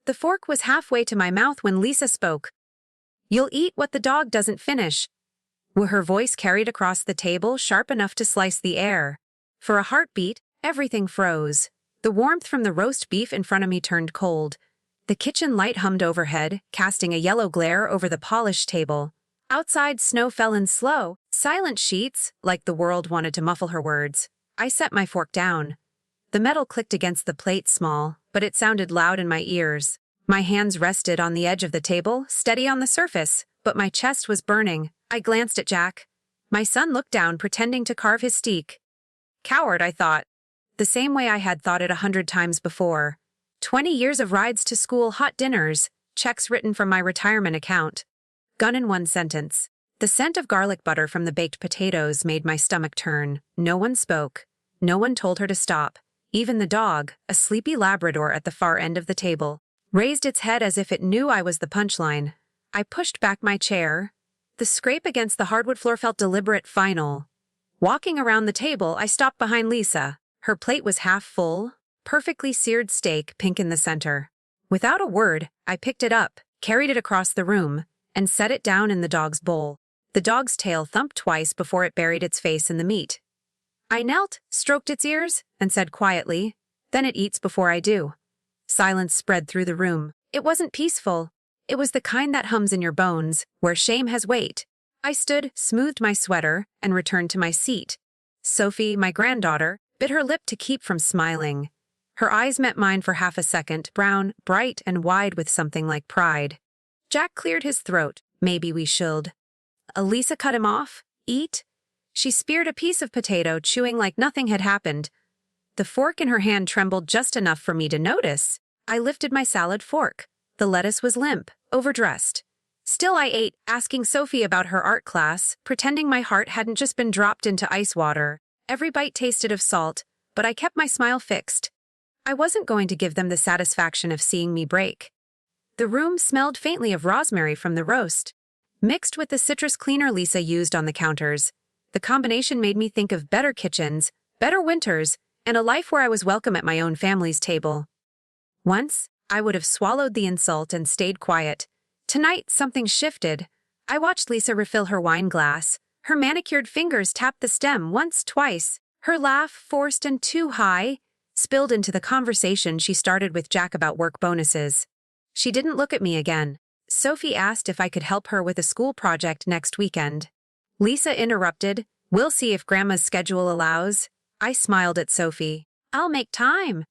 The fork was halfway to my mouth when Lisa spoke. "You'll eat what the dog doesn't finish." Her voice carried across the table, sharp enough to slice the air. For a heartbeat, everything froze. The warmth from the roast beef in front of me turned cold. The kitchen light hummed overhead, casting a yellow glare over the polished table. Outside, snow fell in slow, silent sheets, like the world wanted to muffle her words. I set my fork down. The metal clicked against the plate small, but it sounded loud in my ears. My hands rested on the edge of the table, steady on the surface, but my chest was burning. I glanced at Jack. My son looked down, pretending to carve his steak. Coward, I thought. The same way I had thought it 100 times before. 20 years of rides to school, hot dinners, checks written from my retirement account. Gone in one sentence. The scent of garlic butter from the baked potatoes made my stomach turn. No one spoke. No one told her to stop. Even the dog, a sleepy Labrador at the far end of the table, raised its head as if it knew I was the punchline. I pushed back my chair. The scrape against the hardwood floor felt deliberate, final. Walking around the table, I stopped behind Lisa. Her plate was half full, perfectly seared steak, pink in the center. Without a word, I picked it up, carried it across the room, and set it down in the dog's bowl. The dog's tail thumped twice before it buried its face in the meat. I knelt, stroked its ears, and said quietly, "Then it eats before I do." Silence spread through the room. It wasn't peaceful. It was the kind that hums in your bones, where shame has weight. I stood, smoothed my sweater, and returned to my seat. Sophie, my granddaughter, bit her lip to keep from smiling. Her eyes met mine for half a second, brown, bright, and wide with something like pride. Jack cleared his throat. "Maybe we should." Elisa cut him off. "Eat?" She speared a piece of potato, chewing like nothing had happened. The fork in her hand trembled just enough for me to notice. I lifted my salad fork. The lettuce was limp, overdressed. Still I ate, asking Sophie about her art class, pretending my heart hadn't just been dropped into ice water. Every bite tasted of salt, but I kept my smile fixed. I wasn't going to give them the satisfaction of seeing me break. The room smelled faintly of rosemary from the roast, mixed with the citrus cleaner Lisa used on the counters. The combination made me think of better kitchens, better winters, and a life where I was welcome at my own family's table. Once, I would have swallowed the insult and stayed quiet. Tonight, something shifted. I watched Lisa refill her wine glass. Her manicured fingers tapped the stem once, twice. Her laugh, forced and too high, spilled into the conversation she started with Jack about work bonuses. She didn't look at me again. Sophie asked if I could help her with a school project next weekend. Lisa interrupted, "We'll see if Grandma's schedule allows." I smiled at Sophie. "I'll make time."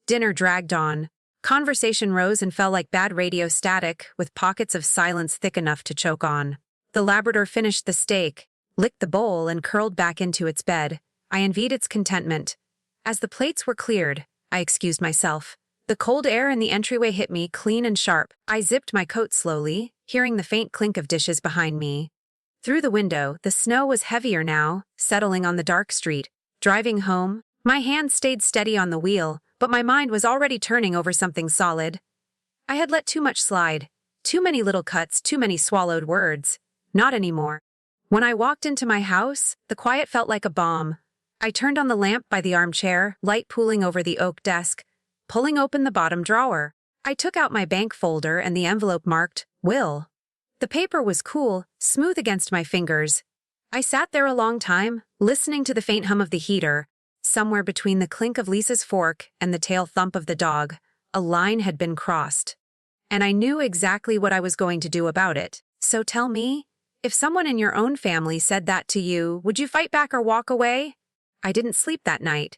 Dinner dragged on. Conversation rose and fell like bad radio static, with pockets of silence thick enough to choke on. The Labrador finished the steak, licked the bowl, and curled back into its bed. I envied its contentment. As the plates were cleared, I excused myself. The cold air in the entryway hit me clean and sharp. I zipped my coat slowly, hearing the faint clink of dishes behind me. Through the window, the snow was heavier now, settling on the dark street. Driving home, my hand stayed steady on the wheel, but my mind was already turning over something solid. I had let too much slide. Too many little cuts, too many swallowed words. Not anymore. When I walked into my house, the quiet felt like a bomb. I turned on the lamp by the armchair, light pooling over the oak desk, pulling open the bottom drawer. I took out my bank folder and the envelope marked, "Will." The paper was cool, smooth against my fingers. I sat there a long time, listening to the faint hum of the heater. Somewhere between the clink of Lisa's fork and the tail thump of the dog, a line had been crossed. And I knew exactly what I was going to do about it. So tell me, if someone in your own family said that to you, would you fight back or walk away? I didn't sleep that night.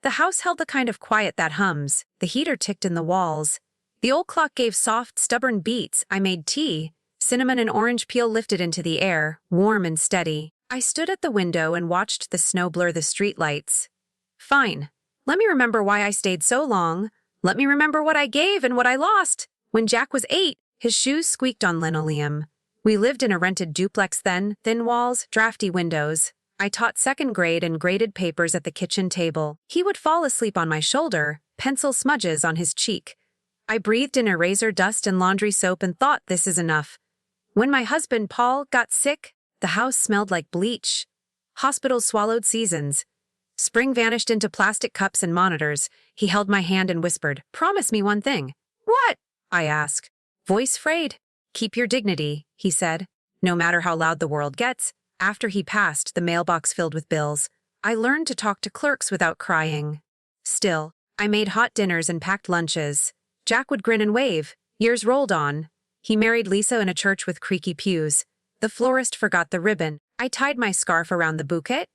The house held the kind of quiet that hums. The heater ticked in the walls. The old clock gave soft, stubborn beats. I made tea. Cinnamon and orange peel lifted into the air, warm and steady. I stood at the window and watched the snow blur the streetlights. Fine. Let me remember why I stayed so long. Let me remember what I gave and what I lost. When Jack was 8, his shoes squeaked on linoleum. We lived in a rented duplex then, thin walls, drafty windows. I taught second grade and graded papers at the kitchen table. He would fall asleep on my shoulder, pencil smudges on his cheek. I breathed in eraser dust and laundry soap and thought, this is enough. When my husband, Paul, got sick, the house smelled like bleach. Hospitals swallowed seasons. Spring vanished into plastic cups and monitors. He held my hand and whispered, "Promise me one thing." "What?" I asked. Voice frayed. Keep your dignity, he said. No matter how loud the world gets. After he passed, the mailbox filled with bills. I learned to talk to clerks without crying. Still, I made hot dinners and packed lunches. Jack would grin and wave. Years rolled on. He married Lisa in a church with creaky pews. The florist forgot the ribbon. I tied my scarf around the bouquet.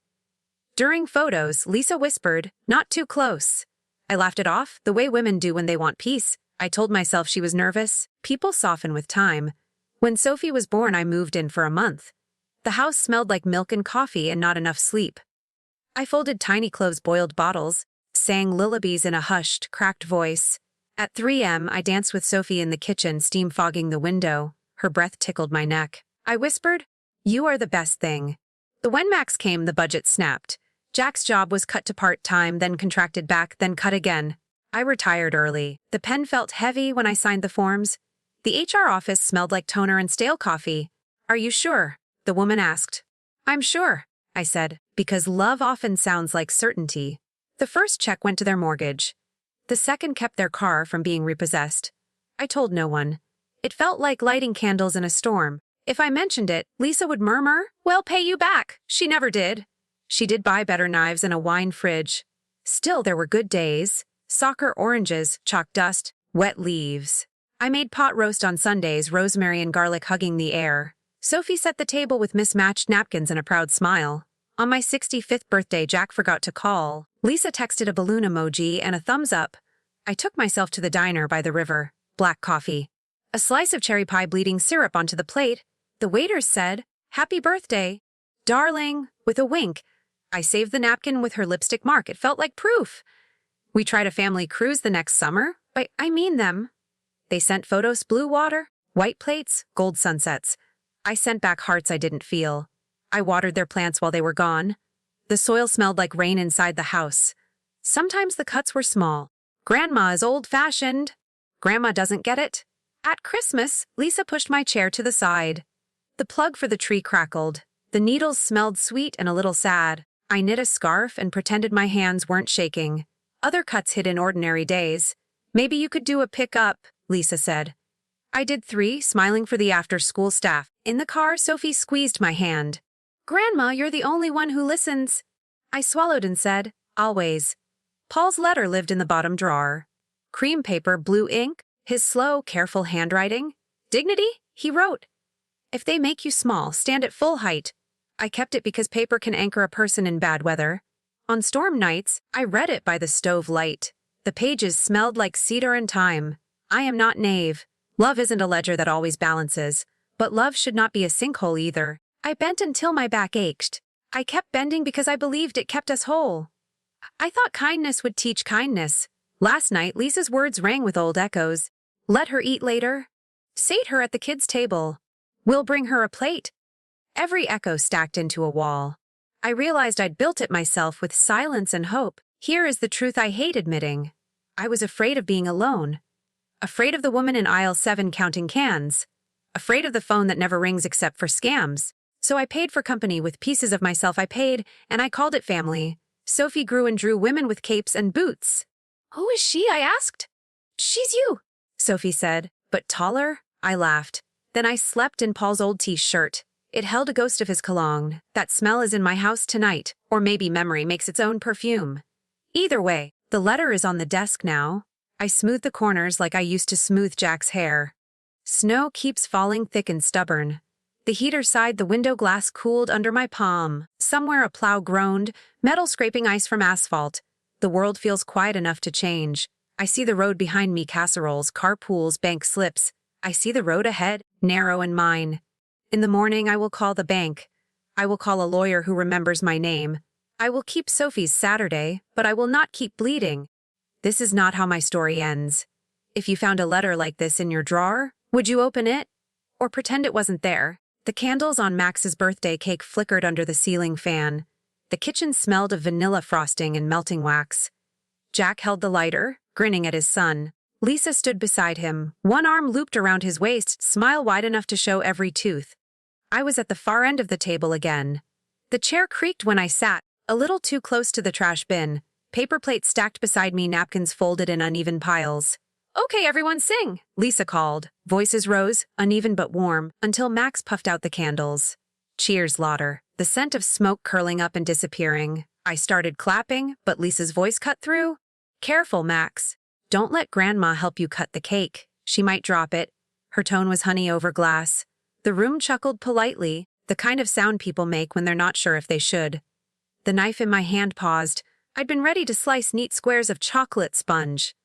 During photos, Lisa whispered, "Not too close." I laughed it off, the way women do when they want peace. I told myself she was nervous. People soften with time. When Sophie was born, I moved in for a month. The house smelled like milk and coffee and not enough sleep. I folded tiny cloves-boiled bottles, sang lullabies in a hushed, cracked voice. At 3 a.m., I danced with Sophie in the kitchen, steam fogging the window. Her breath tickled my neck. I whispered, "You are the best thing." When Max came, the budget snapped. Jack's job was cut to part-time, then contracted back, then cut again. I retired early. The pen felt heavy when I signed the forms. The HR office smelled like toner and stale coffee. "Are you sure?" the woman asked. "I'm sure," I said, because love often sounds like certainty. The first check went to their mortgage. The second kept their car from being repossessed. I told no one. It felt like lighting candles in a storm. If I mentioned it, Lisa would murmur, "We'll pay you back." She never did. She did buy better knives and a wine fridge. Still, there were good days. Soccer oranges, chalk dust, wet leaves. I made pot roast on Sundays, rosemary and garlic hugging the air. Sophie set the table with mismatched napkins and a proud smile. On my 65th birthday, Jack forgot to call. Lisa texted a balloon emoji and a thumbs up. I took myself to the diner by the river. Black coffee. A slice of cherry pie bleeding syrup onto the plate. The waiters said, "Happy birthday, darling," with a wink. I saved the napkin with her lipstick mark. It felt like proof. We tried a family cruise the next summer. I mean them. They sent photos, blue water, white plates, gold sunsets. I sent back hearts I didn't feel. I watered their plants while they were gone. The soil smelled like rain inside the house. Sometimes the cuts were small. Grandma is old-fashioned. Grandma doesn't get it. At Christmas, Lisa pushed my chair to the side. The plug for the tree crackled. The needles smelled sweet and a little sad. I knit a scarf and pretended my hands weren't shaking. Other cuts hid in ordinary days. "Maybe you could do a pick-up," Lisa said. I did 3, smiling for the after-school staff. In the car, Sophie squeezed my hand. "Grandma, you're the only one who listens." I swallowed and said, "Always." Paul's letter lived in the bottom drawer. Cream paper, blue ink, his slow, careful handwriting. "Dignity," he wrote. "If they make you small, stand at full height." I kept it because paper can anchor a person in bad weather. On storm nights, I read it by the stove light. The pages smelled like cedar and thyme. I am not naive. Love isn't a ledger that always balances. But love should not be a sinkhole either. I bent until my back ached. I kept bending because I believed it kept us whole. I thought kindness would teach kindness. Last night, Lisa's words rang with old echoes. "Let her eat later." "Sate her at the kids' table." "We'll bring her a plate." Every echo stacked into a wall. I realized I'd built it myself with silence and hope. Here is the truth I hate admitting. I was afraid of being alone. Afraid of the woman in aisle 7 counting cans. Afraid of the phone that never rings except for scams. So I paid for company with pieces of myself I paid, and I called it family. Sophie grew and drew women with capes and boots. "Who is she?" I asked. "She's you," Sophie said, but taller. I laughed. Then I slept in Paul's old t-shirt. It held a ghost of his cologne. That smell is in my house tonight, or maybe memory makes its own perfume. Either way, the letter is on the desk now. I smoothed the corners like I used to smooth Jack's hair. Snow keeps falling thick and stubborn. The heater sighed, the window glass cooled under my palm. Somewhere a plow groaned, metal scraping ice from asphalt. The world feels quiet enough to change. I see the road behind me, casseroles, carpools, bank slips. I see the road ahead, narrow and mine. In the morning, I will call the bank. I will call a lawyer who remembers my name. I will keep Sophie's Saturday, but I will not keep bleeding. This is not how my story ends. If you found a letter like this in your drawer, would you open it? Or pretend it wasn't there? The candles on Max's birthday cake flickered under the ceiling fan. The kitchen smelled of vanilla frosting and melting wax. Jack held the lighter, grinning at his son. Lisa stood beside him, one arm looped around his waist, smile wide enough to show every tooth. I was at the far end of the table again. The chair creaked when I sat, a little too close to the trash bin. Paper plates stacked beside me, napkins folded in uneven piles. Okay, everyone sing, Lisa called. Voices rose, uneven but warm, until Max puffed out the candles. Cheers, Lauder. The scent of smoke curling up and disappearing. I started clapping, but Lisa's voice cut through. Careful, Max. Don't let Grandma help you cut the cake. She might drop it. Her tone was honey over glass. The room chuckled politely, the kind of sound people make when they're not sure if they should. The knife in my hand paused. I'd been ready to slice neat squares of chocolate sponge.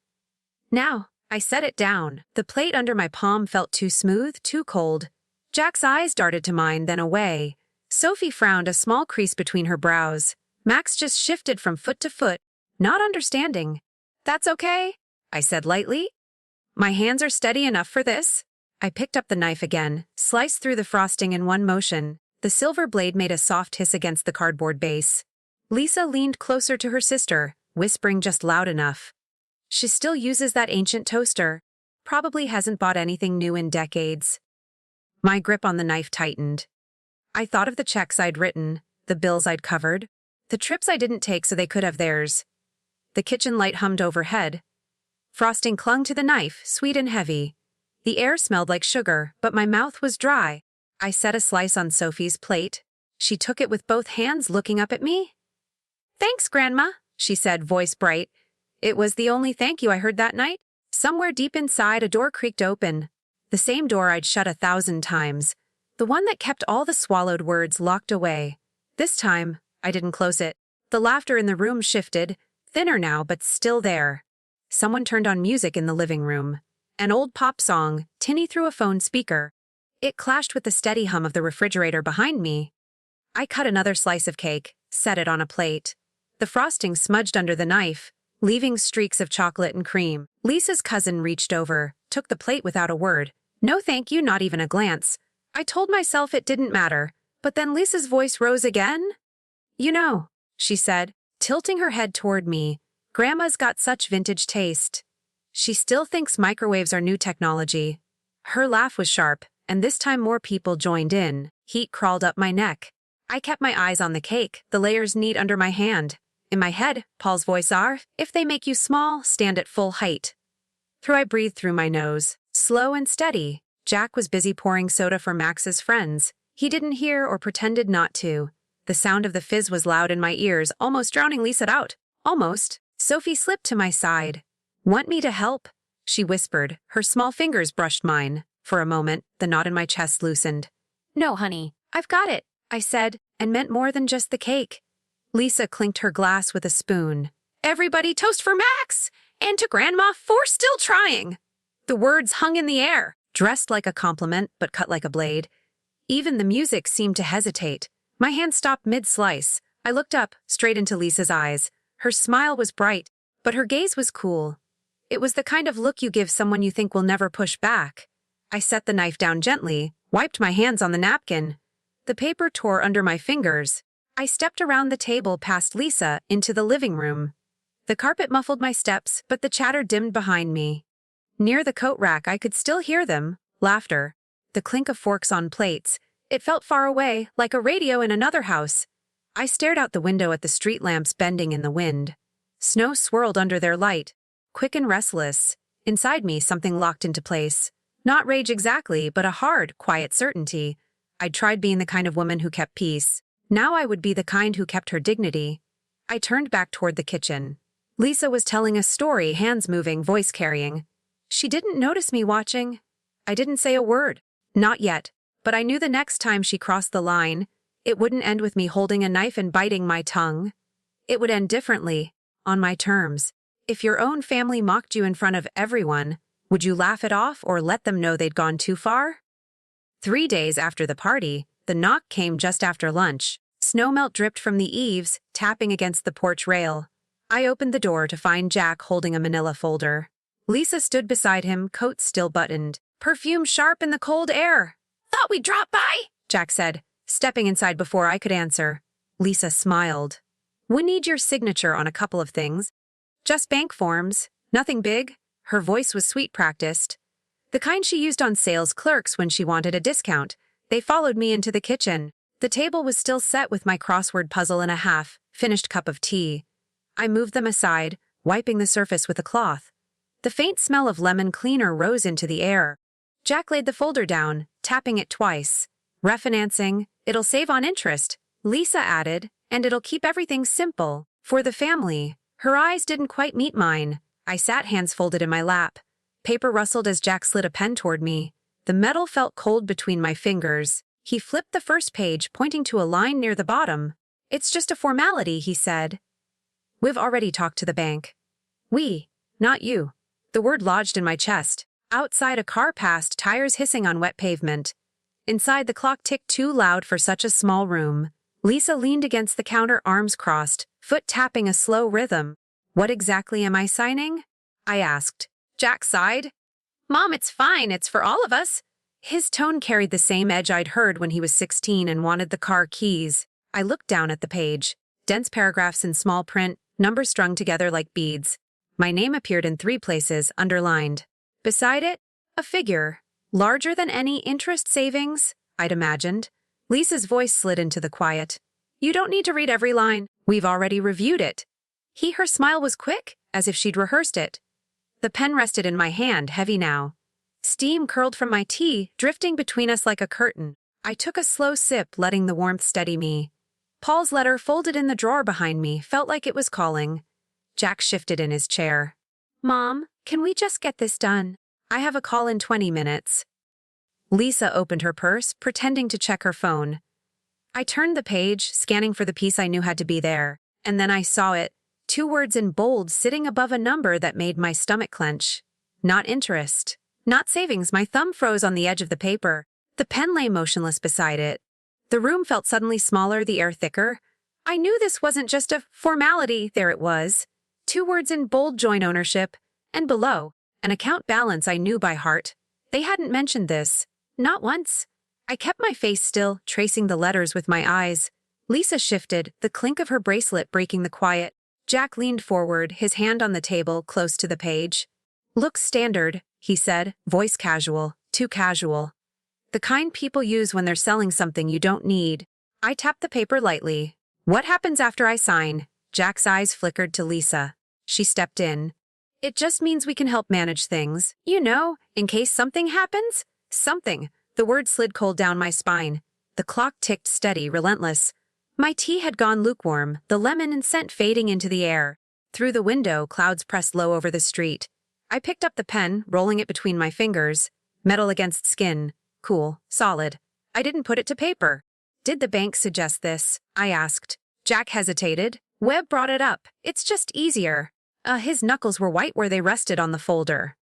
Now, I set it down. The plate under my palm felt too smooth, too cold. Jack's eyes darted to mine, then away. Sophie frowned, a small crease between her brows. Max just shifted from foot to foot, not understanding. That's okay, I said lightly. My hands are steady enough for this. I picked up the knife again, sliced through the frosting in one motion. The silver blade made a soft hiss against the cardboard base. Lisa leaned closer to her sister, whispering just loud enough. She still uses that ancient toaster. Probably hasn't bought anything new in decades. My grip on the knife tightened. I thought of the checks I'd written, the bills I'd covered, the trips I didn't take so they could have theirs. The kitchen light hummed overhead. Frosting clung to the knife, sweet and heavy. The air smelled like sugar, but my mouth was dry. I set a slice on Sophie's plate. She took it with both hands, looking up at me. Thanks, Grandma, she said, voice bright. It was the only thank you I heard that night. Somewhere deep inside, a door creaked open. The same door I'd shut 1,000 times. The one that kept all the swallowed words locked away. This time, I didn't close it. The laughter in the room shifted, thinner now but still there. Someone turned on music in the living room. An old pop song, tinny through a phone speaker. It clashed with the steady hum of the refrigerator behind me. I cut another slice of cake, set it on a plate. The frosting smudged under the knife, leaving streaks of chocolate and cream. Lisa's cousin reached over, took the plate without a word. No thank you, not even a glance. I told myself it didn't matter, but then Lisa's voice rose again. You know, she said, tilting her head toward me, Grandma's got such vintage taste. She still thinks microwaves are new technology. Her laugh was sharp, and this time more people joined in. Heat crawled up my neck. I kept my eyes on the cake, the layers neat under my hand. In my head, Paul's voice are, if they make you small, stand at full height. I breathed through my nose, slow and steady. Jack was busy pouring soda for Max's friends. He didn't hear or pretended not to. The sound of the fizz was loud in my ears, almost drowning Lisa out. Almost. Sophie slipped to my side. Want me to help? She whispered. Her small fingers brushed mine. For a moment, the knot in my chest loosened. No, honey, I've got it, I said, and meant more than just the cake. Lisa clinked her glass with a spoon. Everybody toast for Max! And to Grandma for still trying! The words hung in the air, dressed like a compliment but cut like a blade. Even the music seemed to hesitate. My hand stopped mid-slice. I looked up, straight into Lisa's eyes. Her smile was bright, but her gaze was cool. It was the kind of look you give someone you think will never push back. I set the knife down gently, wiped my hands on the napkin. The paper tore under my fingers. I stepped around the table past Lisa into the living room. The carpet muffled my steps, but the chatter dimmed behind me. Near the coat rack, I could still hear them, laughter, the clink of forks on plates. It felt far away, like a radio in another house. I stared out the window at the street lamps bending in the wind. Snow swirled under their light, quick and restless. Inside me, something locked into place. Not rage exactly, but a hard, quiet certainty. I'd tried being the kind of woman who kept peace. Now I would be the kind who kept her dignity. I turned back toward the kitchen. Lisa was telling a story, hands moving, voice carrying. She didn't notice me watching. I didn't say a word. Not yet. But I knew the next time she crossed the line, it wouldn't end with me holding a knife and biting my tongue. It would end differently, on my terms. If your own family mocked you in front of everyone, would you laugh it off or let them know they'd gone too far? 3 days after the party, the knock came just after lunch. Snowmelt dripped from the eaves, tapping against the porch rail. I opened the door to find Jack holding a manila folder. Lisa stood beside him, coat still buttoned, perfume sharp in the cold air. Thought we'd drop by, Jack said, stepping inside before I could answer. Lisa smiled. We need your signature on a couple of things. Just bank forms, nothing big. Her voice was sweet practiced. The kind she used on sales clerks when she wanted a discount. They followed me into the kitchen. The table was still set with my crossword puzzle and a half-finished cup of tea. I moved them aside, wiping the surface with a cloth. The faint smell of lemon cleaner rose into the air. Jack laid the folder down, tapping it twice. Refinancing, it'll save on interest, Lisa added, and it'll keep everything simple. For the family. Her eyes didn't quite meet mine. I sat hands folded in my lap. Paper rustled as Jack slid a pen toward me. The metal felt cold between my fingers. He flipped the first page, pointing to a line near the bottom. It's just a formality, he said. We've already talked to the bank. We, not you. The word lodged in my chest. Outside, a car passed, tires hissing on wet pavement. Inside, the clock ticked too loud for such a small room. Lisa leaned against the counter, arms crossed, foot tapping a slow rhythm. What exactly am I signing? I asked. Jack sighed. Mom, it's fine, it's for all of us. His tone carried the same edge I'd heard when he was 16 and wanted the car keys. I looked down at the page. Dense paragraphs in small print, numbers strung together like beads. My name appeared in 3 places, underlined. Beside it, a figure. Larger than any interest savings, I'd imagined. Lisa's voice slid into the quiet. You don't need to read every line. We've already reviewed it. Her smile was quick, as if she'd rehearsed it. The pen rested in my hand, heavy now. Steam curled from my tea, drifting between us like a curtain. I took a slow sip, letting the warmth steady me. Paul's letter, folded in the drawer behind me, felt like it was calling. Jack shifted in his chair. Mom, can we just get this done? I have a call in 20 minutes. Lisa opened her purse, pretending to check her phone. I turned the page, scanning for the piece I knew had to be there, and then I saw it, 2 words in bold sitting above a number that made my stomach clench. Not interest. Not savings. My thumb froze on the edge of the paper. The pen lay motionless beside it. The room felt suddenly smaller, the air thicker. I knew this wasn't just a formality. There it was. 2 words in bold: joint ownership, and below, an account balance I knew by heart. They hadn't mentioned this. Not once. I kept my face still, tracing the letters with my eyes. Lisa shifted, the clink of her bracelet breaking the quiet. Jack leaned forward, his hand on the table, close to the page. Looks standard, he said, voice casual, too casual. The kind people use when they're selling something you don't need. I tapped the paper lightly. What happens after I sign? Jack's eyes flickered to Lisa. She stepped in. It just means we can help manage things. You know, in case something happens. Something. The word slid cold down my spine. The clock ticked steady, relentless. My tea had gone lukewarm, the lemon and scent fading into the air. Through the window, clouds pressed low over the street. I picked up the pen, rolling it between my fingers. Metal against skin. Cool. Solid. I didn't put it to paper. Did the bank suggest this? I asked. Jack hesitated. Webb brought it up. It's just easier. His knuckles were white where they rested on the folder.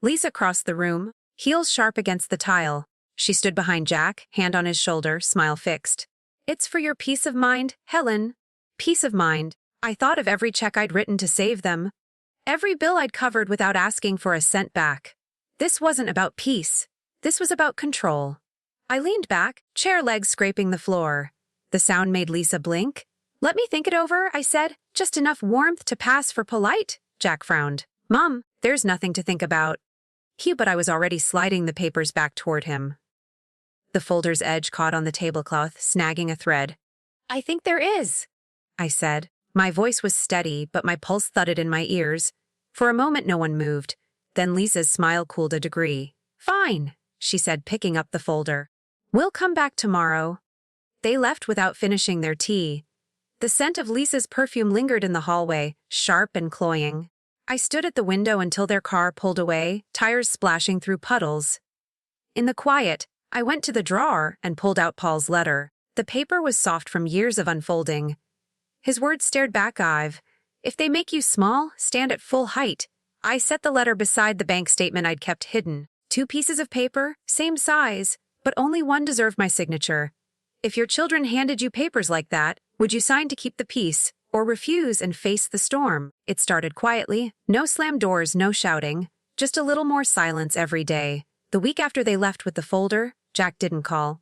Lisa crossed the room, heels sharp against the tile. She stood behind Jack, hand on his shoulder, smile fixed. It's for your peace of mind, Helen. Peace of mind. I thought of every check I'd written to save them. Every bill I'd covered without asking for a cent back. This wasn't about peace. This was about control. I leaned back, chair legs scraping the floor. The sound made Lisa blink. Let me think it over, I said. Just enough warmth to pass for polite. Jack frowned. Mom, there's nothing to think about. But I was already sliding the papers back toward him. The folder's edge caught on the tablecloth, snagging a thread. I think there is, I said. My voice was steady, but my pulse thudded in my ears. For a moment, no one moved. Then Lisa's smile cooled a degree. Fine, she said, picking up the folder. We'll come back tomorrow. They left without finishing their tea. The scent of Lisa's perfume lingered in the hallway, sharp and cloying. I stood at the window until their car pulled away, tires splashing through puddles. In the quiet, I went to the drawer and pulled out Paul's letter. The paper was soft from years of unfolding. His words stared back. If they make you small, stand at full height. I set the letter beside the bank statement I'd kept hidden. 2 pieces of paper, same size, but only one deserved my signature. If your children handed you papers like that, would you sign to keep the peace, or refuse and face the storm? It started quietly. No slammed doors, no shouting. Just a little more silence every day. The week after they left with the folder, Jack didn't call.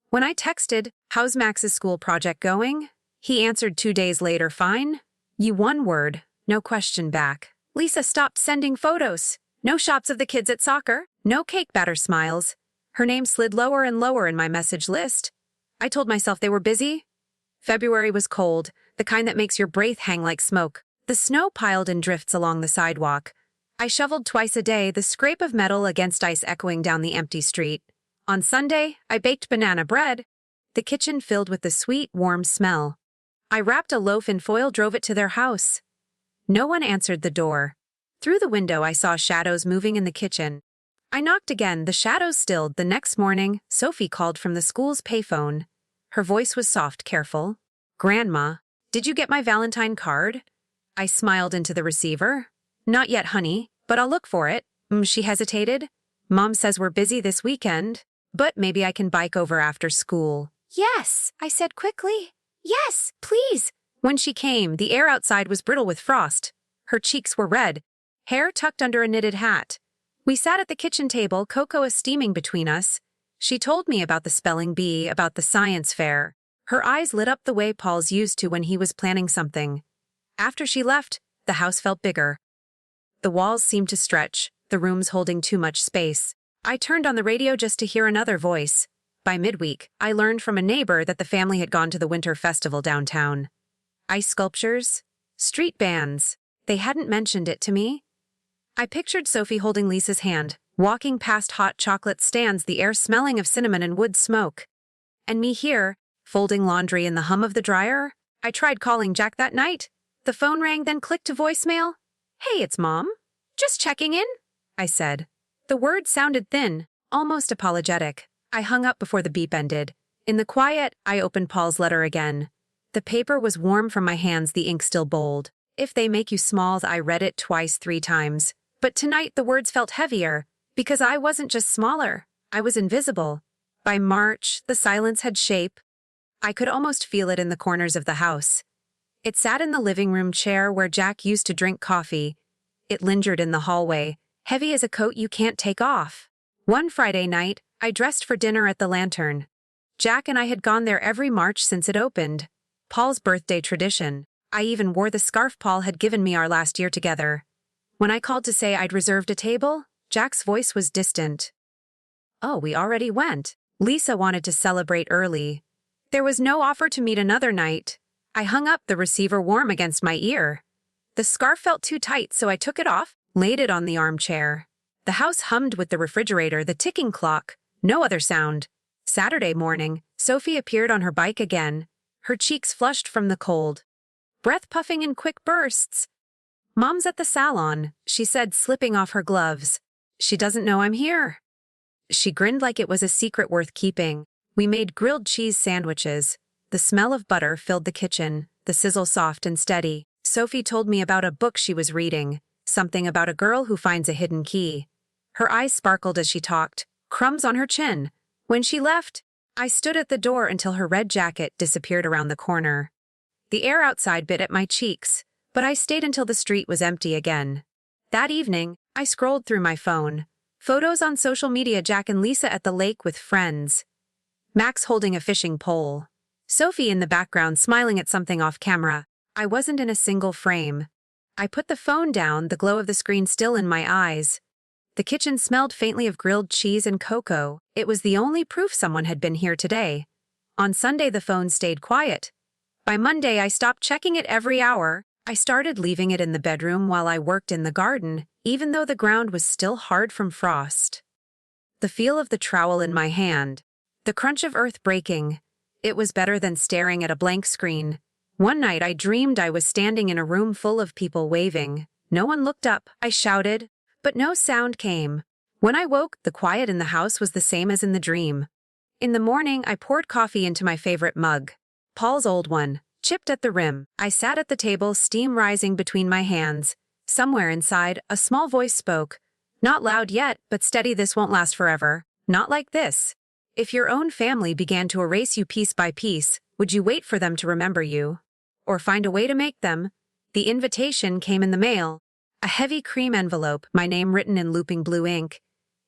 When I texted, how's Max's school project going? He answered 2 days later, fine. One word, no question back. Lisa stopped sending photos. No shots of the kids at soccer, no cake batter smiles. Her name slid lower and lower in my message list. I told myself they were busy. February was cold, the kind that makes your breath hang like smoke. The snow piled in drifts along the sidewalk. I shoveled twice a day, the scrape of metal against ice echoing down the empty street. On Sunday, I baked banana bread, the kitchen filled with the sweet, warm smell. I wrapped a loaf in foil, drove it to their house. No one answered the door. Through the window, I saw shadows moving in the kitchen. I knocked again, the shadows stilled. The next morning, Sophie called from the school's payphone. Her voice was soft, careful. "Grandma, did you get my Valentine card?" I smiled into the receiver. "Not yet, honey, but I'll look for it." She hesitated. "Mom says we're busy this weekend, but maybe I can bike over after school." "Yes," I said quickly. "Yes, please." When she came, the air outside was brittle with frost. Her cheeks were red, hair tucked under a knitted hat. We sat at the kitchen table, cocoa steaming between us. She told me about the spelling bee, about the science fair. Her eyes lit up the way Paul's used to when he was planning something. After she left, the house felt bigger. The walls seemed to stretch, the rooms holding too much space. I turned on the radio just to hear another voice. By midweek, I learned from a neighbor that the family had gone to the winter festival downtown. Ice sculptures, street bands. They hadn't mentioned it to me. I pictured Sophie holding Lisa's hand, walking past hot chocolate stands, the air smelling of cinnamon and wood smoke. And me here, folding laundry in the hum of the dryer. I tried calling Jack that night. The phone rang, then clicked to voicemail. "Hey, it's Mom. Just checking in," I said. The words sounded thin, almost apologetic. I hung up before the beep ended. In the quiet, I opened Paul's letter again. The paper was warm from my hands, the ink still bold. "If they make you small," I read it twice, 3 times. But tonight the words felt heavier, because I wasn't just smaller, I was invisible. By March, the silence had shape. I could almost feel it in the corners of the house. It sat in the living room chair where Jack used to drink coffee. It lingered in the hallway, heavy as a coat you can't take off. One Friday night, I dressed for dinner at the Lantern. Jack and I had gone there every March since it opened. Paul's birthday tradition. I even wore the scarf Paul had given me our last year together. When I called to say I'd reserved a table, Jack's voice was distant. "Oh, we already went." Lisa wanted to celebrate early. There was no offer to meet another night. I hung up, the receiver warm against my ear. The scarf felt too tight, so I took it off, laid it on the armchair. The house hummed with the refrigerator, the ticking clock, no other sound. Saturday morning, Sophie appeared on her bike again, her cheeks flushed from the cold. Breath puffing in quick bursts. "Mom's at the salon," she said, slipping off her gloves. "She doesn't know I'm here." She grinned like it was a secret worth keeping. We made grilled cheese sandwiches. The smell of butter filled the kitchen, the sizzle soft and steady. Sophie told me about a book she was reading, something about a girl who finds a hidden key. Her eyes sparkled as she talked, crumbs on her chin. When she left, I stood at the door until her red jacket disappeared around the corner. The air outside bit at my cheeks, but I stayed until the street was empty again. That evening, I scrolled through my phone. Photos on social media, Jack and Lisa at the lake with friends. Max holding a fishing pole. Sophie in the background smiling at something off camera. I wasn't in a single frame. I put the phone down, the glow of the screen still in my eyes. The kitchen smelled faintly of grilled cheese and cocoa. It was the only proof someone had been here today. On Sunday, the phone stayed quiet. By Monday, I stopped checking it every hour. I started leaving it in the bedroom while I worked in the garden, even though the ground was still hard from frost. The feel of the trowel in my hand. The crunch of earth breaking. It was better than staring at a blank screen. One night I dreamed I was standing in a room full of people waving. No one looked up. I shouted, but no sound came. When I woke, the quiet in the house was the same as in the dream. In the morning, I poured coffee into my favorite mug. Paul's old one, chipped at the rim. I sat at the table, steam rising between my hands. Somewhere inside, a small voice spoke. Not loud yet, but steady. "This won't last forever. Not like this. If your own family began to erase you piece by piece, would you wait for them to remember you? Or find a way to make them?" The invitation came in the mail. A heavy cream envelope, my name written in looping blue ink.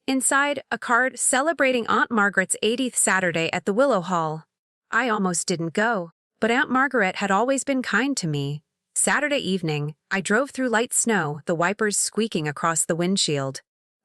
Inside, a card celebrating Aunt Margaret's 80th Saturday at the Willow Hall. I almost didn't go, but Aunt Margaret had always been kind to me. Saturday evening, I drove through light snow, the wipers squeaking across the windshield.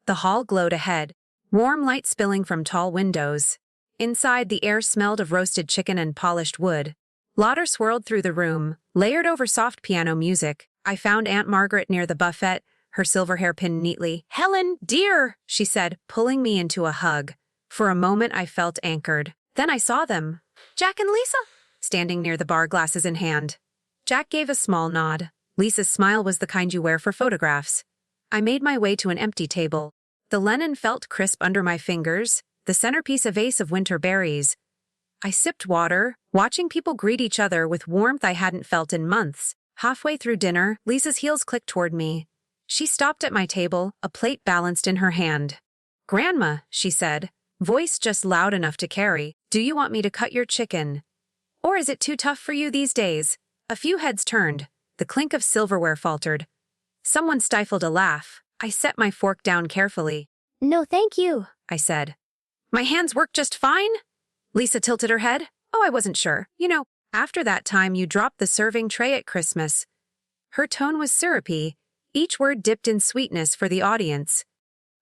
The hall glowed ahead, warm light spilling from tall windows. Inside, the air smelled of roasted chicken and polished wood. Laughter swirled through the room, layered over soft piano music. I found Aunt Margaret near the buffet, her silver hair pinned neatly. "Helen, dear," she said, pulling me into a hug. For a moment I felt anchored. Then I saw them. Jack and Lisa, standing near the bar, glasses in hand. Jack gave a small nod. Lisa's smile was the kind you wear for photographs. I made my way to an empty table. The linen felt crisp under my fingers, the centerpiece a vase of winter berries. I sipped water, watching people greet each other with warmth I hadn't felt in months. Halfway through dinner, Lisa's heels clicked toward me. She stopped at my table, a plate balanced in her hand. "Grandma," she said, voice just loud enough to carry, "do you want me to cut your chicken? Or is it too tough for you these days?" A few heads turned. The clink of silverware faltered. Someone stifled a laugh. I set my fork down carefully. "No, thank you," I said. "My hands work just fine?" Lisa tilted her head. "Oh, I wasn't sure. After that time you dropped the serving tray at Christmas." Her tone was syrupy, each word dipped in sweetness for the audience.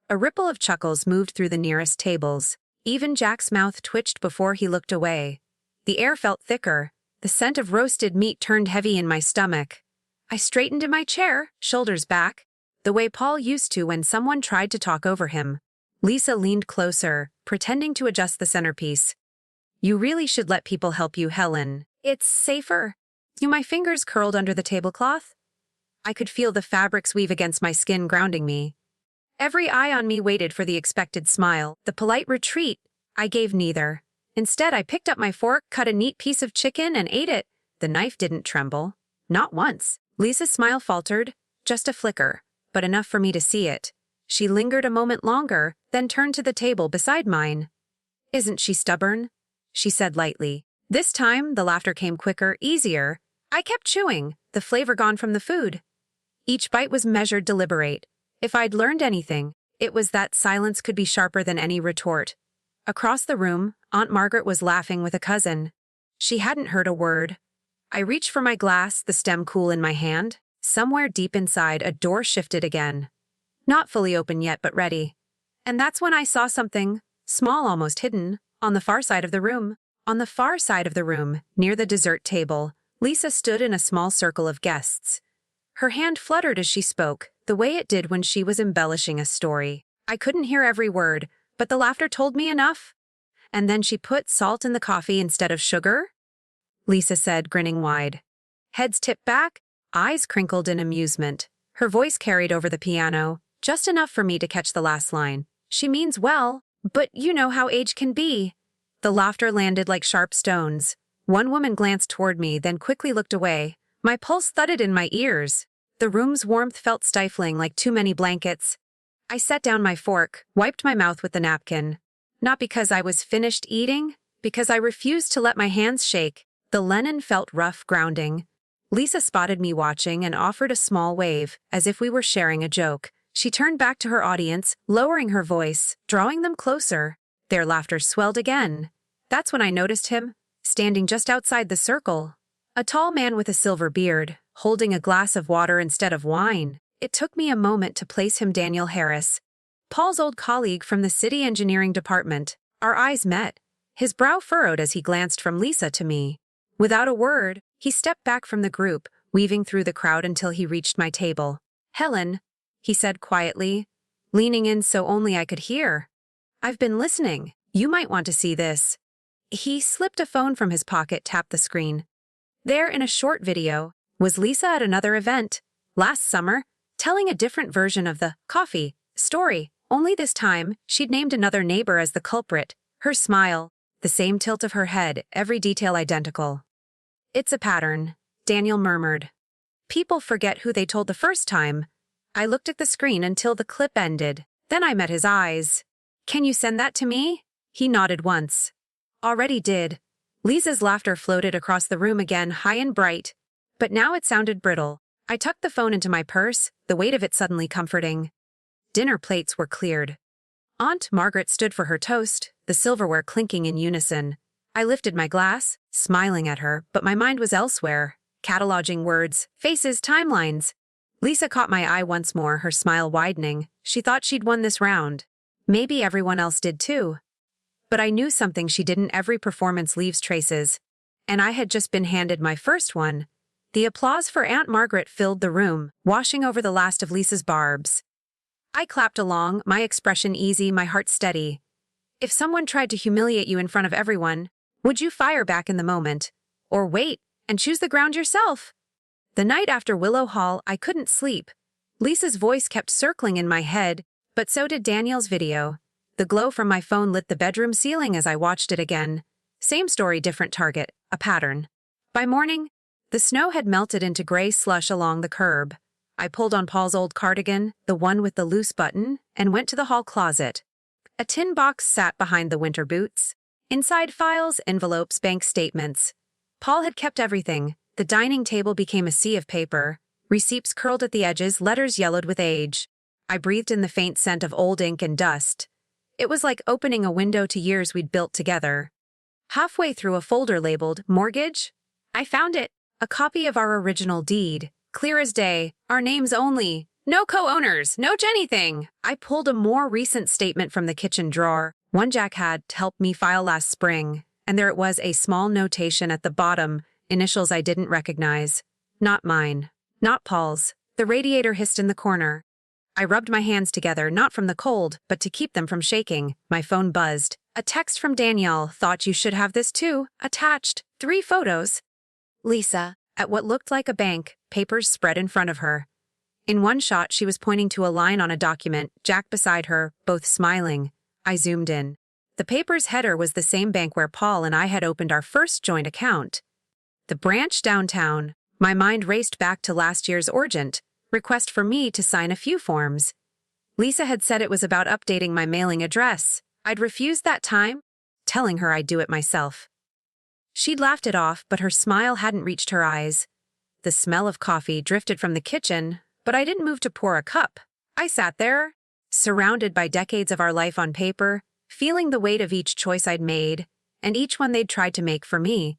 A ripple of chuckles moved through the nearest tables. Even Jack's mouth twitched before he looked away. The air felt thicker. The scent of roasted meat turned heavy in my stomach. I straightened in my chair, shoulders back, the way Paul used to when someone tried to talk over him. Lisa leaned closer, pretending to adjust the centerpiece. "You really should let people help you, Helen. It's safer." My fingers curled under the tablecloth. I could feel the fabrics weave against my skin, grounding me. Every eye on me waited for the expected smile, the polite retreat. I gave neither. Instead, I picked up my fork, cut a neat piece of chicken, and ate it. The knife didn't tremble. Not once. Lisa's smile faltered, just a flicker, but enough for me to see it. She lingered a moment longer, then turned to the table beside mine. "Isn't she stubborn?" she said lightly. This time, the laughter came quicker, easier. I kept chewing, the flavor gone from the food. Each bite was measured, deliberate. If I'd learned anything, it was that silence could be sharper than any retort. Across the room, Aunt Margaret was laughing with a cousin. She hadn't heard a word. I reached for my glass, the stem cool in my hand. Somewhere deep inside, a door shifted again. Not fully open yet, but ready. And that's when I saw something, small, almost hidden, on the far side of the room. On the far side of the room, near the dessert table, Lisa stood in a small circle of guests. Her hand fluttered as she spoke, the way it did when she was embellishing a story. I couldn't hear every word, but the laughter told me enough. "And then she put salt in the coffee instead of sugar?" Lisa said, grinning wide. Heads tipped back, eyes crinkled in amusement. Her voice carried over the piano, just enough for me to catch the last line. "She means well, but you know how age can be." The laughter landed like sharp stones. One woman glanced toward me, then quickly looked away. My pulse thudded in my ears. The room's warmth felt stifling, like too many blankets. I set down my fork, wiped my mouth with the napkin. Not because I was finished eating, because I refused to let my hands shake. The linen felt rough, grounding. Lisa spotted me watching and offered a small wave, as if we were sharing a joke. She turned back to her audience, lowering her voice, drawing them closer. Their laughter swelled again. That's when I noticed him, standing just outside the circle. A tall man with a silver beard, holding a glass of water instead of wine. It took me a moment to place him. Daniel Harris, Paul's old colleague from the city engineering department. Our eyes met. His brow furrowed as he glanced from Lisa to me. Without a word, he stepped back from the group, weaving through the crowd until he reached my table. "Helen," he said quietly, leaning in so only I could hear. "I've been listening. You might want to see this." He slipped a phone from his pocket, tapped the screen. There, in a short video, was Lisa at another event, last summer, telling a different version of the coffee story. Only this time, she'd named another neighbor as the culprit. Her smile, the same tilt of her head, every detail identical. "It's a pattern," Daniel murmured. "People forget who they told the first time." I looked at the screen until the clip ended. Then I met his eyes. "Can you send that to me?" He nodded once. "Already did." Lisa's laughter floated across the room again, high and bright. But now it sounded brittle. I tucked the phone into my purse, the weight of it suddenly comforting. Dinner plates were cleared. Aunt Margaret stood for her toast, the silverware clinking in unison. I lifted my glass, smiling at her, but my mind was elsewhere, cataloging words, faces, timelines. Lisa caught my eye once more, her smile widening. She thought she'd won this round. Maybe everyone else did too. But I knew something she didn't. Every performance leaves traces. And I had just been handed my first one. The applause for Aunt Margaret filled the room, washing over the last of Lisa's barbs. I clapped along, my expression easy, my heart steady. If someone tried to humiliate you in front of everyone, would you fire back in the moment? Or wait and choose the ground yourself? The night after Willow Hall, I couldn't sleep. Lisa's voice kept circling in my head, but so did Danielle's video. The glow from my phone lit the bedroom ceiling as I watched it again. Same story, different target, a pattern. By morning, the snow had melted into gray slush along the curb. I pulled on Paul's old cardigan, the one with the loose button, and went to the hall closet. A tin box sat behind the winter boots. Inside files, envelopes, bank statements. Paul had kept everything. The dining table became a sea of paper. Receipts curled at the edges, letters yellowed with age. I breathed in the faint scent of old ink and dust. It was like opening a window to years we'd built together. Halfway through a folder labeled mortgage, I found it. A copy of our original deed. Clear as day, our names only. No co-owners, no anything. I pulled a more recent statement from the kitchen drawer, one Jack had helped me file last spring, and there it was, a small notation at the bottom, initials I didn't recognize. Not mine. Not Paul's. The radiator hissed in the corner. I rubbed my hands together, not from the cold, but to keep them from shaking. My phone buzzed. A text from Danielle, thought you should have this too. Attached. 3 photos. Lisa, at what looked like a bank, papers spread in front of her. In one shot, she was pointing to a line on a document, Jack beside her, both smiling. I zoomed in. The paper's header was the same bank where Paul and I had opened our first joint account. The branch downtown. My mind raced back to last year's urgent request for me to sign a few forms. Lisa had said it was about updating my mailing address. I'd refused that time, telling her I'd do it myself. She'd laughed it off, but her smile hadn't reached her eyes. The smell of coffee drifted from the kitchen, but I didn't move to pour a cup. I sat there, surrounded by decades of our life on paper, feeling the weight of each choice I'd made, and each one they'd tried to make for me.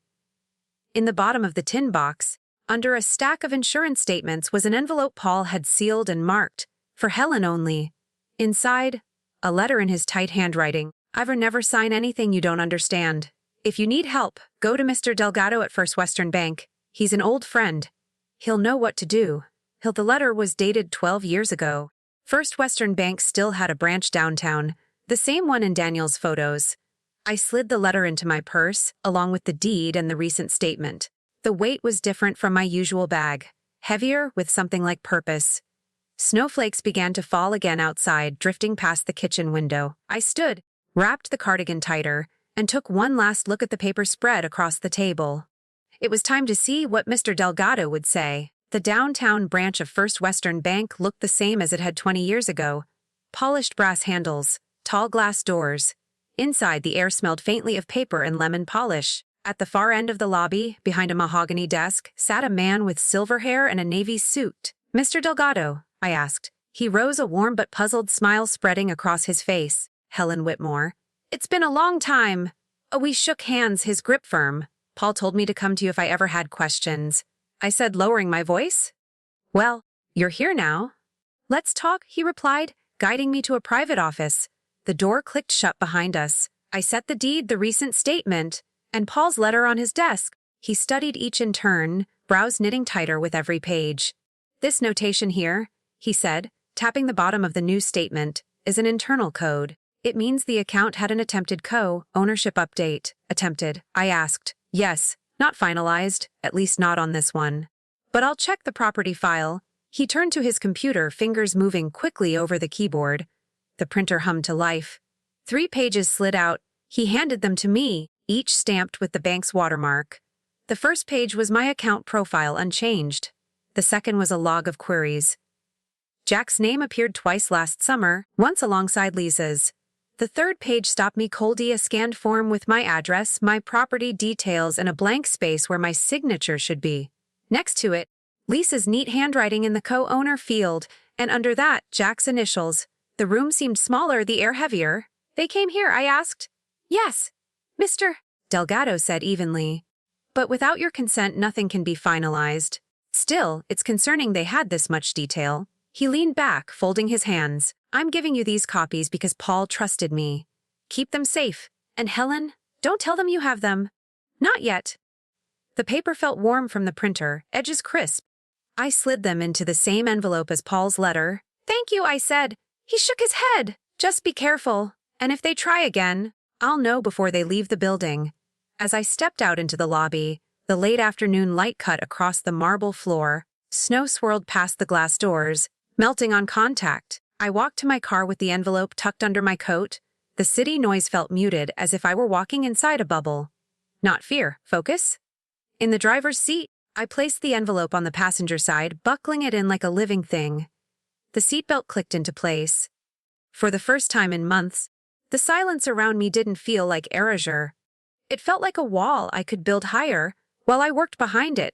In the bottom of the tin box, under a stack of insurance statements, was an envelope Paul had sealed and marked, for Helen only. Inside, a letter in his tight handwriting. I've never sign anything you don't understand. If you need help, go to Mr. Delgado at First Western Bank. He's an old friend. He'll know what to do. The letter was dated 12 years ago. First Western Bank still had a branch downtown, the same one in Danielle's photos. I slid the letter into my purse, along with the deed and the recent statement. The weight was different from my usual bag, heavier with something like purpose. Snowflakes began to fall again outside, drifting past the kitchen window. I stood, wrapped the cardigan tighter, and took one last look at the paper spread across the table. It was time to see what Mr. Delgado would say. The downtown branch of First Western Bank looked the same as it had 20 years ago. Polished brass handles, tall glass doors. Inside, the air smelled faintly of paper and lemon polish. At the far end of the lobby, behind a mahogany desk, sat a man with silver hair and a navy suit. Mr. Delgado, I asked. He rose, a warm but puzzled smile spreading across his face. Helen Whitmore. It's been a long time. We shook hands, his grip firm. Paul told me to come to you if I ever had questions. I said, lowering my voice. Well, you're here now. Let's talk, he replied, guiding me to a private office. The door clicked shut behind us. I set the deed, the recent statement, and Paul's letter on his desk. He studied each in turn, brows knitting tighter with every page. This notation here, he said, tapping the bottom of the new statement, is an internal code. It means the account had an attempted co-ownership update. Attempted, I asked. Yes, not finalized, at least not on this one. But I'll check the property file. He turned to his computer, fingers moving quickly over the keyboard. The printer hummed to life. 3 pages slid out. He handed them to me, each stamped with the bank's watermark. The first page was my account profile, unchanged. The second was a log of queries. Jack's name appeared twice last summer, once alongside Lisa's. The third page stopped me coldly, a scanned form with my address, my property details, and a blank space where my signature should be. Next to it, Lisa's neat handwriting in the co-owner field, and under that, Jack's initials. The room seemed smaller, the air heavier. They came here, I asked. Yes, Mr. Delgado said evenly. But without your consent, nothing can be finalized. Still, it's concerning they had this much detail. He leaned back, folding his hands. I'm giving you these copies because Paul trusted me. Keep them safe. And Helen, don't tell them you have them. Not yet. The paper felt warm from the printer, edges crisp. I slid them into the same envelope as Paul's letter. "Thank you," I said. He shook his head. "Just be careful, and if they try again, I'll know before they leave the building." As I stepped out into the lobby, the late afternoon light cut across the marble floor. Snow swirled past the glass doors, melting on contact. I walked to my car with the envelope tucked under my coat. The city noise felt muted, as if I were walking inside a bubble. Not fear, focus. In the driver's seat, I placed the envelope on the passenger side, buckling it in like a living thing. The seatbelt clicked into place. For the first time in months, the silence around me didn't feel like erasure. It felt like a wall I could build higher while I worked behind it.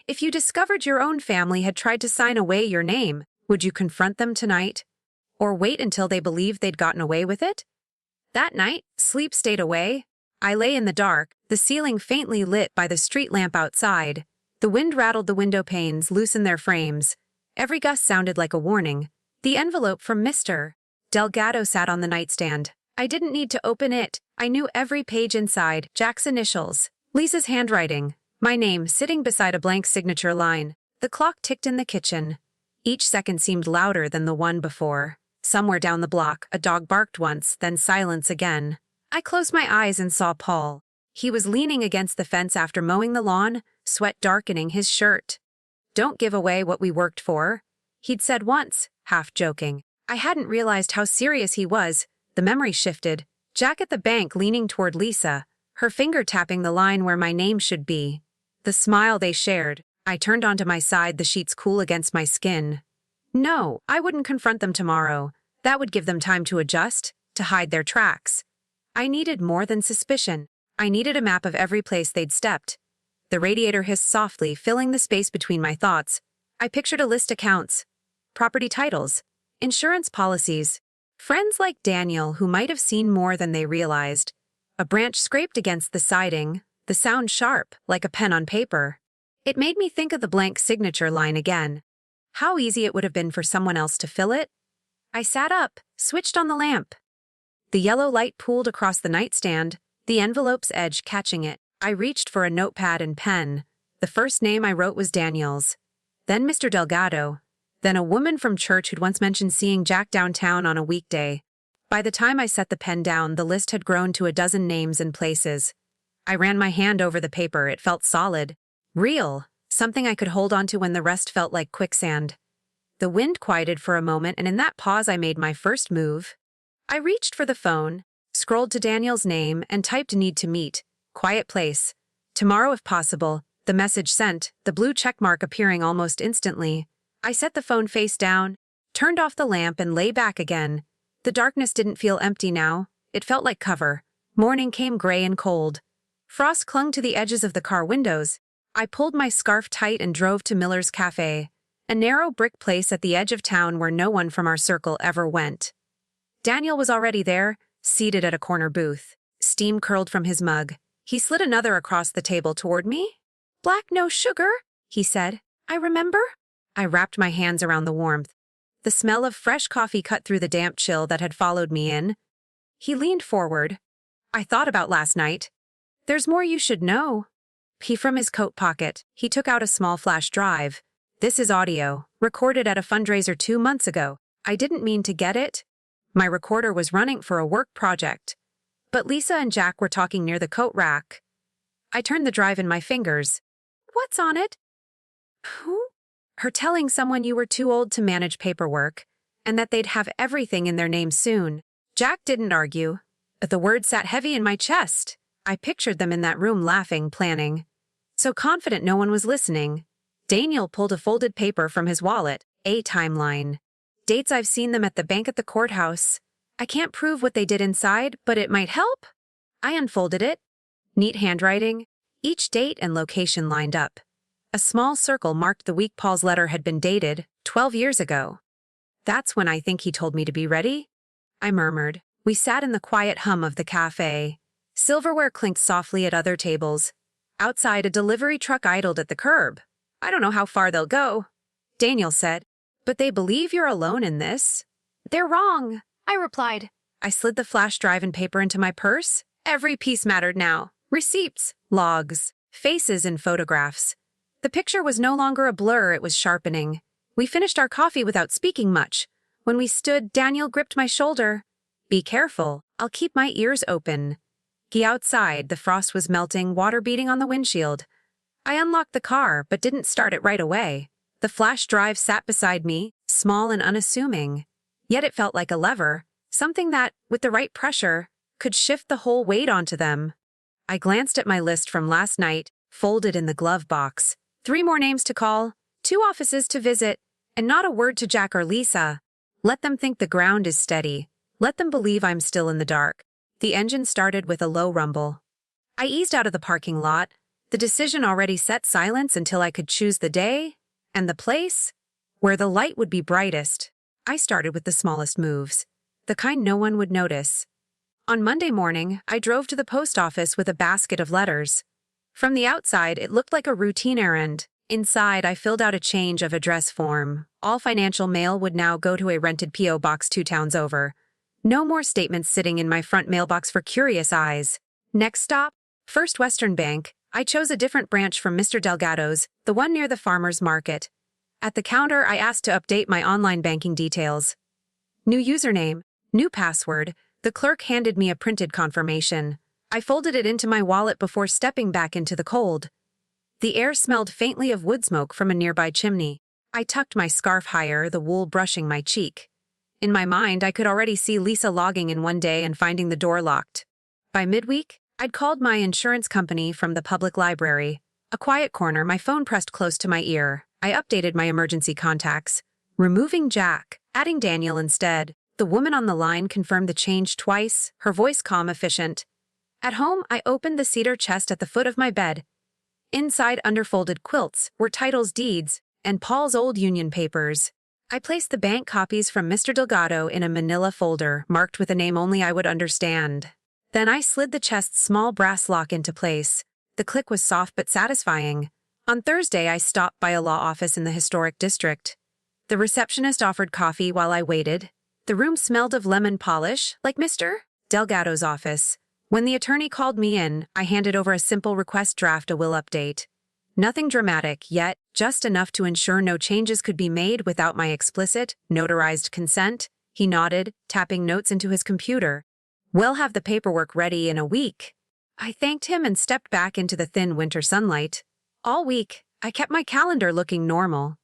If you discovered your own family had tried to sign away your name, would you confront them tonight? Or wait until they believed they'd gotten away with it? That night, sleep stayed away. I lay in the dark, the ceiling faintly lit by the street lamp outside. The wind rattled the window panes, loosened their frames. Every gust sounded like a warning. The envelope from Mr. Delgado sat on the nightstand. I didn't need to open it. I knew every page inside, Jack's initials, Lisa's handwriting, my name sitting beside a blank signature line. The clock ticked in the kitchen. Each second seemed louder than the one before. Somewhere down the block, a dog barked once, then silence again. I closed my eyes and saw Paul. He was leaning against the fence after mowing the lawn, sweat darkening his shirt. "Don't give away what we worked for," he'd said once, half joking. I hadn't realized how serious he was. The memory shifted. Jack at the bank leaning toward Lisa, her finger tapping the line where my name should be. The smile they shared. I turned onto my side, the sheets cool against my skin. No, I wouldn't confront them tomorrow. That would give them time to adjust, to hide their tracks. I needed more than suspicion. I needed a map of every place they'd stepped. The radiator hissed softly, filling the space between my thoughts. I pictured a list: accounts, property titles, insurance policies, friends like Daniel who might have seen more than they realized. A branch scraped against the siding, the sound sharp, like a pen on paper. It made me think of the blank signature line again. How easy it would have been for someone else to fill it. I sat up, switched on the lamp. The yellow light pooled across the nightstand, the envelope's edge catching it. I reached for a notepad and pen. The first name I wrote was Daniel's. Then Mr. Delgado. Then a woman from church who'd once mentioned seeing Jack downtown on a weekday. By the time I set the pen down, the list had grown to a dozen names and places. I ran my hand over the paper. It felt solid. Real. Something I could hold onto when the rest felt like quicksand. The wind quieted for a moment, and in that pause I made my first move. I reached for the phone, scrolled to Daniel's name, and typed "need to meet. Quiet place. Tomorrow if possible." The message sent, the blue checkmark appearing almost instantly. I set the phone face down, turned off the lamp, and lay back again. The darkness didn't feel empty now. It felt like cover. Morning came gray and cold. Frost clung to the edges of the car windows. I pulled my scarf tight and drove to Miller's Cafe, a narrow brick place at the edge of town where no one from our circle ever went. Daniel was already there, seated at a corner booth. Steam curled from his mug. He slid another across the table toward me. "Black, no sugar," he said. "I remember." I wrapped my hands around the warmth. The smell of fresh coffee cut through the damp chill that had followed me in. He leaned forward. "I thought about last night. There's more you should know." From his coat pocket, he took out a small flash drive. "This is audio, recorded at a fundraiser 2 months ago. I didn't mean to get it. My recorder was running for a work project. But Lisa and Jack were talking near the coat rack." I turned the drive in my fingers. "What's on it?" "Who?" "Her telling someone you were too old to manage paperwork, and that they'd have everything in their name soon." Jack didn't argue, but the words sat heavy in my chest. I pictured them in that room laughing, planning. So confident no one was listening. Daniel pulled a folded paper from his wallet, a timeline. "Dates I've seen them at the bank, at the courthouse. I can't prove what they did inside, but it might help." I unfolded it. Neat handwriting, each date and location lined up. A small circle marked the week Paul's letter had been dated, 12 years ago. "That's when I think he told me to be ready," I murmured. We sat in the quiet hum of the cafe. Silverware clinked softly at other tables. Outside, a delivery truck idled at the curb. "I don't know how far they'll go," Daniel said. "But they believe you're alone in this." "They're wrong," I replied. I slid the flash drive and paper into my purse. Every piece mattered now. Receipts, logs, faces in photographs. The picture was no longer a blur, it was sharpening. We finished our coffee without speaking much. When we stood, Daniel gripped my shoulder. "Be careful, I'll keep my ears open." Outside, the frost was melting, water beating on the windshield. I unlocked the car, but didn't start it right away. The flash drive sat beside me, small and unassuming. Yet it felt like a lever, something that, with the right pressure, could shift the whole weight onto them. I glanced at my list from last night, folded in the glove box. 3 more names to call, 2 offices to visit, and not a word to Jack or Lisa. Let them think the ground is steady. Let them believe I'm still in the dark. The engine started with a low rumble. I eased out of the parking lot. The decision already set silence until I could choose the day and the place where the light would be brightest. I started with the smallest moves, the kind no one would notice. On Monday morning, I drove to the post office with a basket of letters. From the outside, it looked like a routine errand. Inside, I filled out a change of address form. All financial mail would now go to a rented P.O. box 2 towns over. No more statements sitting in my front mailbox for curious eyes. Next stop, First Western Bank. I chose a different branch from Mr. Delgado's, the one near the farmer's market. At the counter, I asked to update my online banking details. New username, new password. The clerk handed me a printed confirmation. I folded it into my wallet before stepping back into the cold. The air smelled faintly of wood smoke from a nearby chimney. I tucked my scarf higher, the wool brushing my cheek. In my mind, I could already see Lisa logging in one day and finding the door locked. By midweek, I'd called my insurance company from the public library. A quiet corner, my phone pressed close to my ear. I updated my emergency contacts. Removing Jack, adding Daniel instead. The woman on the line confirmed the change twice, her voice calm, efficient. At home, I opened the cedar chest at the foot of my bed. Inside underfolded quilts were titles, deeds, and Paul's old union papers. I placed the bank copies from Mr. Delgado in a manila folder, marked with a name only I would understand. Then I slid the chest's small brass lock into place. The click was soft but satisfying. On Thursday, I stopped by a law office in the historic district. The receptionist offered coffee while I waited. The room smelled of lemon polish, like Mr. Delgado's office. When the attorney called me in, I handed over a simple request draft, a will update. Nothing dramatic, yet just enough to ensure no changes could be made without my explicit, notarized consent. He nodded, tapping notes into his computer. "We'll have the paperwork ready in a week." I thanked him and stepped back into the thin winter sunlight. All week, I kept my calendar looking normal.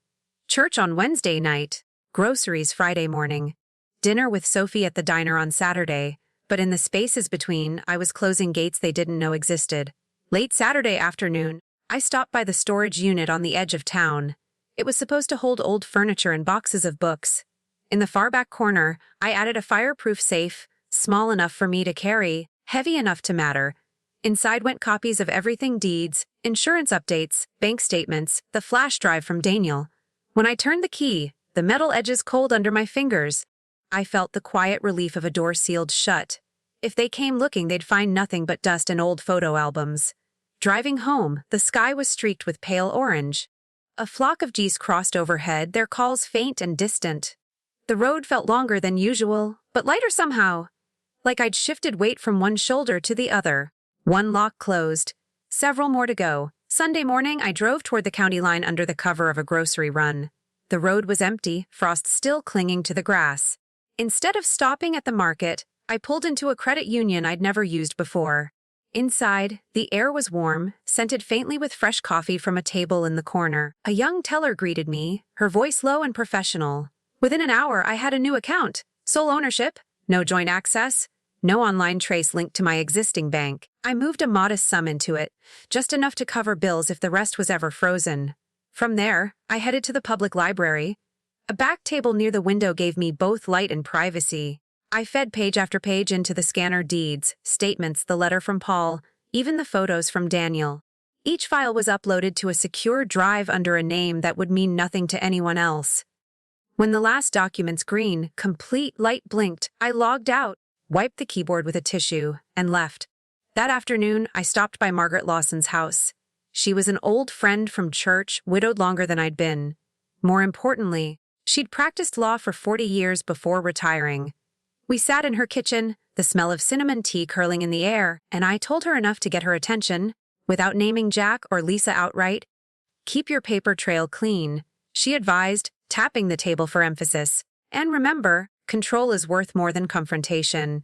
Church on Wednesday night, groceries Friday morning, dinner with Sophie at the diner on Saturday, but in the spaces between, I was closing gates they didn't know existed. Late Saturday afternoon, I stopped by the storage unit on the edge of town. It was supposed to hold old furniture and boxes of books. In the far back corner, I added a fireproof safe, small enough for me to carry, heavy enough to matter. Inside went copies of everything, deeds, insurance updates, bank statements, the flash drive from Daniel. When I turned the key, the metal edges cold under my fingers. I felt the quiet relief of a door sealed shut. If they came looking, they'd find nothing but dust and old photo albums. Driving home, the sky was streaked with pale orange. A flock of geese crossed overhead, their calls faint and distant. The road felt longer than usual, but lighter somehow, like I'd shifted weight from one shoulder to the other. One lock closed. Several more to go. Sunday morning, I drove toward the county line under the cover of a grocery run. The road was empty, frost still clinging to the grass. Instead of stopping at the market, I pulled into a credit union I'd never used before. Inside, the air was warm, scented faintly with fresh coffee from a table in the corner. A young teller greeted me, her voice low and professional. Within an hour, I had a new account. Sole ownership, no joint access, no online trace linked to my existing bank. I moved a modest sum into it, just enough to cover bills if the rest was ever frozen. From there, I headed to the public library. A back table near the window gave me both light and privacy. I fed page after page into the scanner, deeds, statements, the letter from Paul, even the photos from Daniel. Each file was uploaded to a secure drive under a name that would mean nothing to anyone else. When the last document's green, complete light blinked, I logged out, wiped the keyboard with a tissue, and left. That afternoon, I stopped by Margaret Lawson's house. She was an old friend from church, widowed longer than I'd been. More importantly, she'd practiced law for 40 years before retiring. We sat in her kitchen, the smell of cinnamon tea curling in the air, and I told her enough to get her attention. Without naming Jack or Lisa outright, "Keep your paper trail clean," she advised, tapping the table for emphasis. "And remember, control is worth more than confrontation.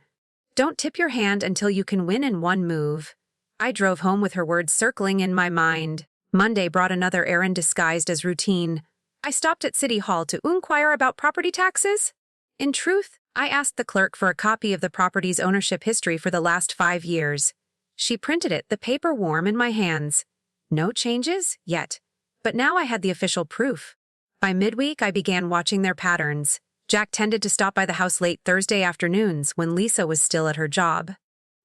Don't tip your hand until you can win in one move." I drove home with her words circling in my mind. Monday brought another errand disguised as routine. I stopped at City Hall to inquire about property taxes. In truth, I asked the clerk for a copy of the property's ownership history for the last 5 years. She printed it, the paper warm in my hands. No changes? Yet. But now I had the official proof. By midweek, I began watching their patterns. Jack tended to stop by the house late Thursday afternoons when Lisa was still at her job.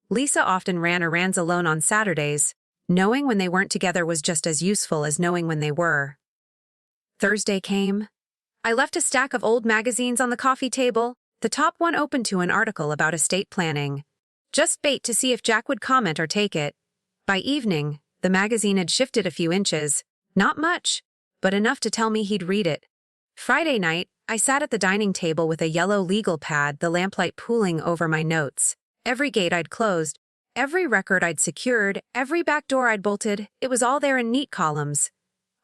Lisa often ran errands alone on Saturdays. Knowing when they weren't together was just as useful as knowing when they were. Thursday came. I left a stack of old magazines on the coffee table, the top one open to an article about estate planning. Just bait to see if Jack would comment or take it. By evening, the magazine had shifted a few inches. Not much, but enough to tell me he'd read it. Friday night, I sat at the dining table with a yellow legal pad, the lamplight pooling over my notes. Every gate I'd closed, every record I'd secured, every back door I'd bolted, it was all there in neat columns.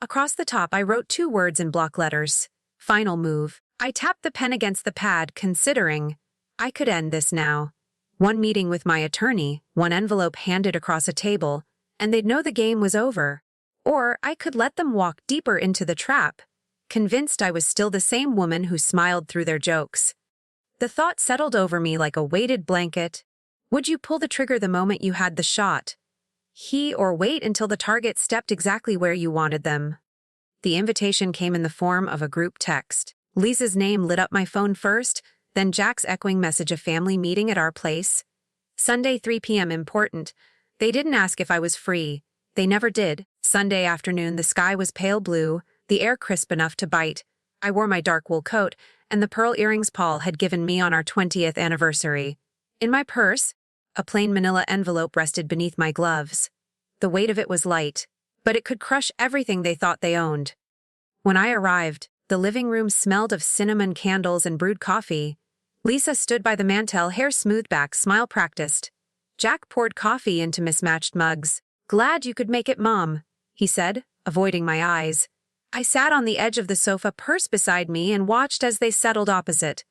Across the top, I wrote 2 words in block letters. Final move. I tapped the pen against the pad, considering I could end this now. One meeting with my attorney, one envelope handed across a table, and they'd know the game was over. Or I could let them walk deeper into the trap, convinced I was still the same woman who smiled through their jokes. The thought settled over me like a weighted blanket. Would you pull the trigger the moment you had the shot? Or wait until the target stepped exactly where you wanted them? The invitation came in the form of a group text. Lisa's name lit up my phone first, then Jack's echoing message, a family meeting at our place. Sunday 3 p.m. important. They didn't ask if I was free. They never did. Sunday afternoon, the sky was pale blue, the air crisp enough to bite. I wore my dark wool coat and the pearl earrings Paul had given me on our 20th anniversary. In my purse, a plain manila envelope rested beneath my gloves. The weight of it was light, but it could crush everything they thought they owned. When I arrived, the living room smelled of cinnamon candles and brewed coffee. Lisa stood by the mantel, hair smoothed back, smile practiced. Jack poured coffee into mismatched mugs. "Glad you could make it, Mom," he said, avoiding my eyes. I sat on the edge of the sofa, purse beside me, and watched as they settled opposite.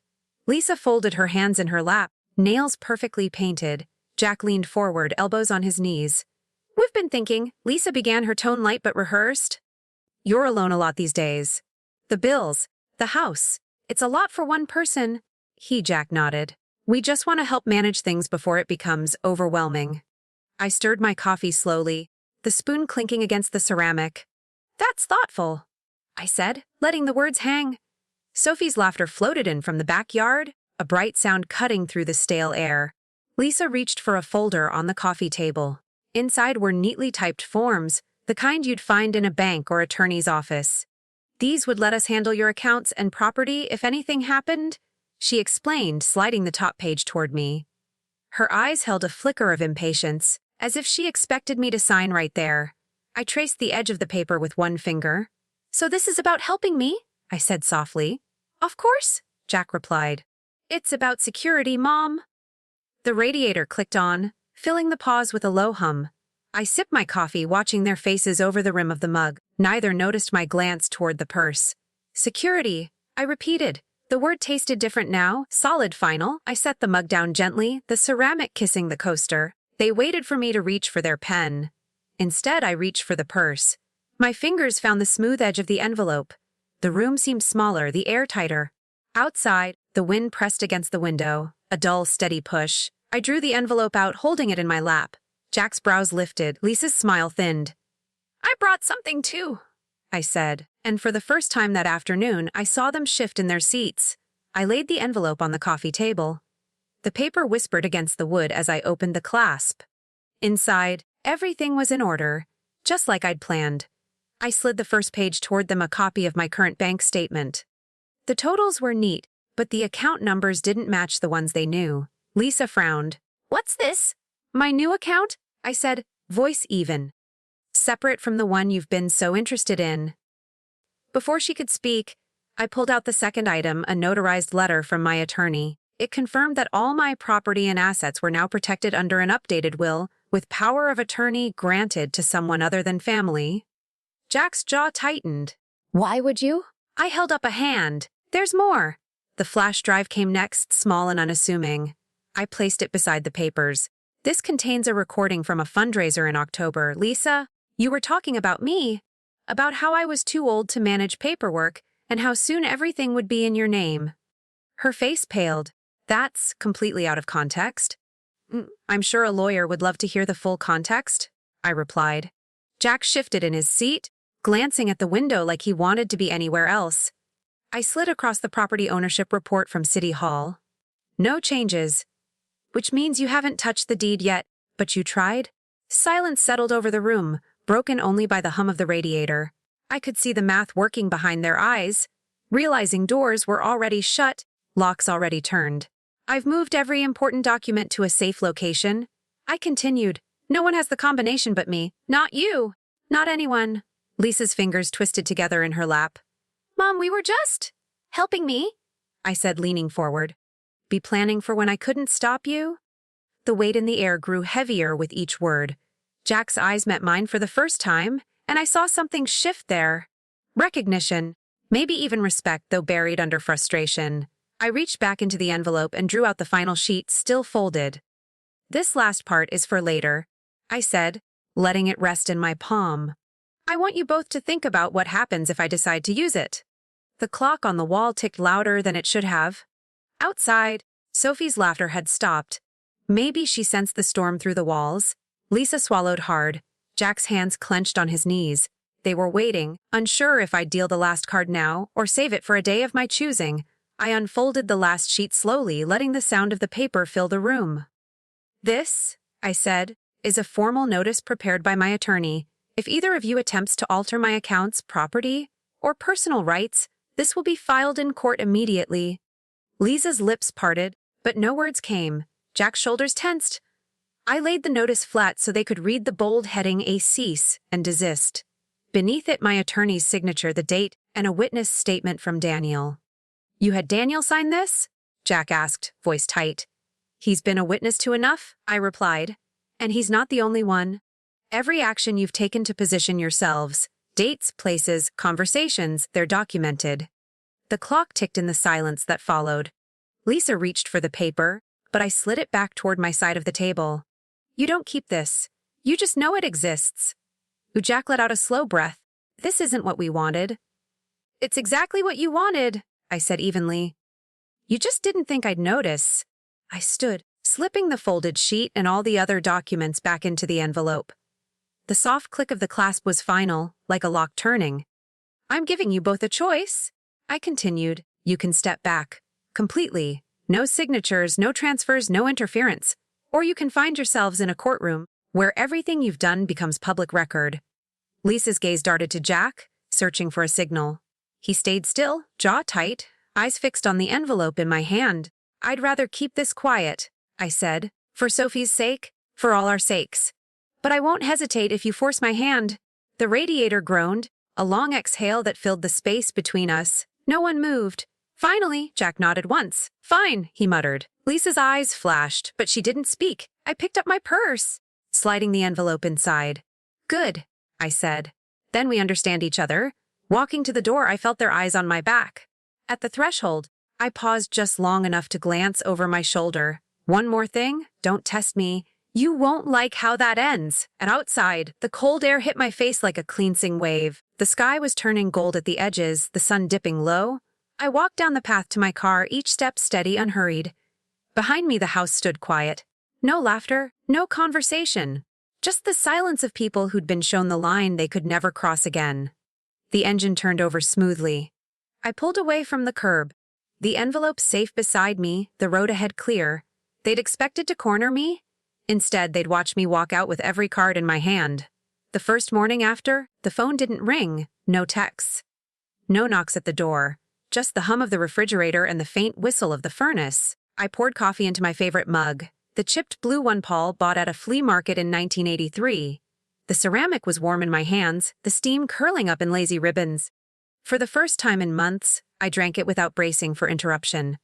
Lisa folded her hands in her lap, nails perfectly painted. Jack leaned forward, elbows on his knees. "We've been thinking," Lisa began, her tone light but rehearsed. "You're alone a lot these days. The bills, the house, it's a lot for one person." Jack nodded. "We just want to help manage things before it becomes overwhelming." I stirred my coffee slowly, the spoon clinking against the ceramic. "That's thoughtful," I said, letting the words hang. Sophie's laughter floated in from the backyard, a bright sound cutting through the stale air. Lisa reached for a folder on the coffee table. Inside were neatly typed forms, the kind you'd find in a bank or attorney's office. "These would let us handle your accounts and property if anything happened," she explained, sliding the top page toward me. Her eyes held a flicker of impatience, as if she expected me to sign right there. I traced the edge of the paper with one finger. "So this is about helping me?" I said softly. "Of course," Jack replied. "It's about security, Mom." The radiator clicked on, filling the pause with a low hum. I sipped my coffee, watching their faces over the rim of the mug. Neither noticed my glance toward the purse. "Security," I repeated. The word tasted different now, solid final. I set the mug down gently, the ceramic kissing the coaster. They waited for me to reach for their pen. Instead, I reached for the purse. My fingers found the smooth edge of the envelope. The room seemed smaller, the air tighter. Outside, the wind pressed against the window, a dull, steady push. I drew the envelope out, holding it in my lap. Jack's brows lifted, Lisa's smile thinned. "I brought something too," I said, and for the first time that afternoon, I saw them shift in their seats. I laid the envelope on the coffee table. The paper whispered against the wood as I opened the clasp. Inside, everything was in order, just like I'd planned. I slid the first page toward them, a copy of my current bank statement. The totals were neat, but the account numbers didn't match the ones they knew. Lisa frowned. "What's this?" "My new account?" I said, voice even. "Separate from the one you've been so interested in." Before she could speak, I pulled out the second item, a notarized letter from my attorney. It confirmed that all my property and assets were now protected under an updated will, with power of attorney granted to someone other than family. Jack's jaw tightened. Why would you? I held up a hand. There's more. The flash drive came next, small and unassuming. I placed it beside the papers. This contains a recording from a fundraiser in October. Lisa, you were talking about me, about how I was too old to manage paperwork and how soon everything would be in your name. Her face paled. That's completely out of context. I'm sure a lawyer would love to hear the full context, I replied. Jack shifted in his seat, glancing at the window like he wanted to be anywhere else. I slid across the property ownership report from City Hall. No changes. Which means you haven't touched the deed yet, but you tried? Silence settled over the room, broken only by the hum of the radiator. I could see the math working behind their eyes, realizing doors were already shut, locks already turned. I've moved every important document to a safe location. I continued. No one has the combination but me. Not you. Not anyone. Lisa's fingers twisted together in her lap. Mom, we were just helping me, I said, leaning forward. Be planning for when I couldn't stop you? The weight in the air grew heavier with each word. Jack's eyes met mine for the first time, and I saw something shift there. Recognition, maybe even respect, though buried under frustration. I reached back into the envelope and drew out the final sheet, still folded. This last part is for later, I said, letting it rest in my palm. I want you both to think about what happens if I decide to use it. The clock on the wall ticked louder than it should have. Outside, Sophie's laughter had stopped. Maybe she sensed the storm through the walls. Lisa swallowed hard. Jack's hands clenched on his knees. They were waiting, unsure if I'd deal the last card now or save it for a day of my choosing. I unfolded the last sheet slowly, letting the sound of the paper fill the room. This, I said, is a formal notice prepared by my attorney. If either of you attempts to alter my accounts, property, or personal rights, this will be filed in court immediately. Lisa's lips parted, but no words came. Jack's shoulders tensed. I laid the notice flat so they could read the bold heading, a cease and desist. Beneath it, my attorney's signature, the date, and a witness statement from Daniel. You had Daniel sign this? Jack asked, voice tight. He's been a witness to enough, I replied. And he's not the only one. Every action you've taken to position yourselves, dates, places, conversations, they're documented. The clock ticked in the silence that followed. Lisa reached for the paper, but I slid it back toward my side of the table. You don't keep this. You just know it exists. Jack let out a slow breath. This isn't what we wanted. It's exactly what you wanted, I said evenly. You just didn't think I'd notice. I stood, slipping the folded sheet and all the other documents back into the envelope. The soft click of the clasp was final, like a lock turning. I'm giving you both a choice, I continued. You can step back. Completely. No signatures, no transfers, no interference. Or you can find yourselves in a courtroom where everything you've done becomes public record. Lisa's gaze darted to Jack, searching for a signal. He stayed still, jaw tight, eyes fixed on the envelope in my hand. I'd rather keep this quiet, I said, for Sophie's sake, for all our sakes. But I won't hesitate if you force my hand. The radiator groaned, a long exhale that filled the space between us. No one moved. Finally, Jack nodded once. Fine, he muttered. Lisa's eyes flashed, but she didn't speak. I picked up my purse, sliding the envelope inside. Good, I said. Then we understand each other. Walking to the door, I felt their eyes on my back. At the threshold, I paused just long enough to glance over my shoulder. One more thing, don't test me. You won't like how that ends. And outside, the cold air hit my face like a cleansing wave. The sky was turning gold at the edges, the sun dipping low. I walked down the path to my car, each step steady, unhurried. Behind me, the house stood quiet. No laughter, no conversation. Just the silence of people who'd been shown the line they could never cross again. The engine turned over smoothly. I pulled away from the curb. The envelope safe beside me, the road ahead clear. They'd expected to corner me. Instead, they'd watch me walk out with every card in my hand. The first morning after, the phone didn't ring, no texts. No knocks at the door, just the hum of the refrigerator and the faint whistle of the furnace. I poured coffee into my favorite mug, the chipped blue one Paul bought at a flea market in 1983. The ceramic was warm in my hands, the steam curling up in lazy ribbons. For the first time in months, I drank it without bracing for interruption.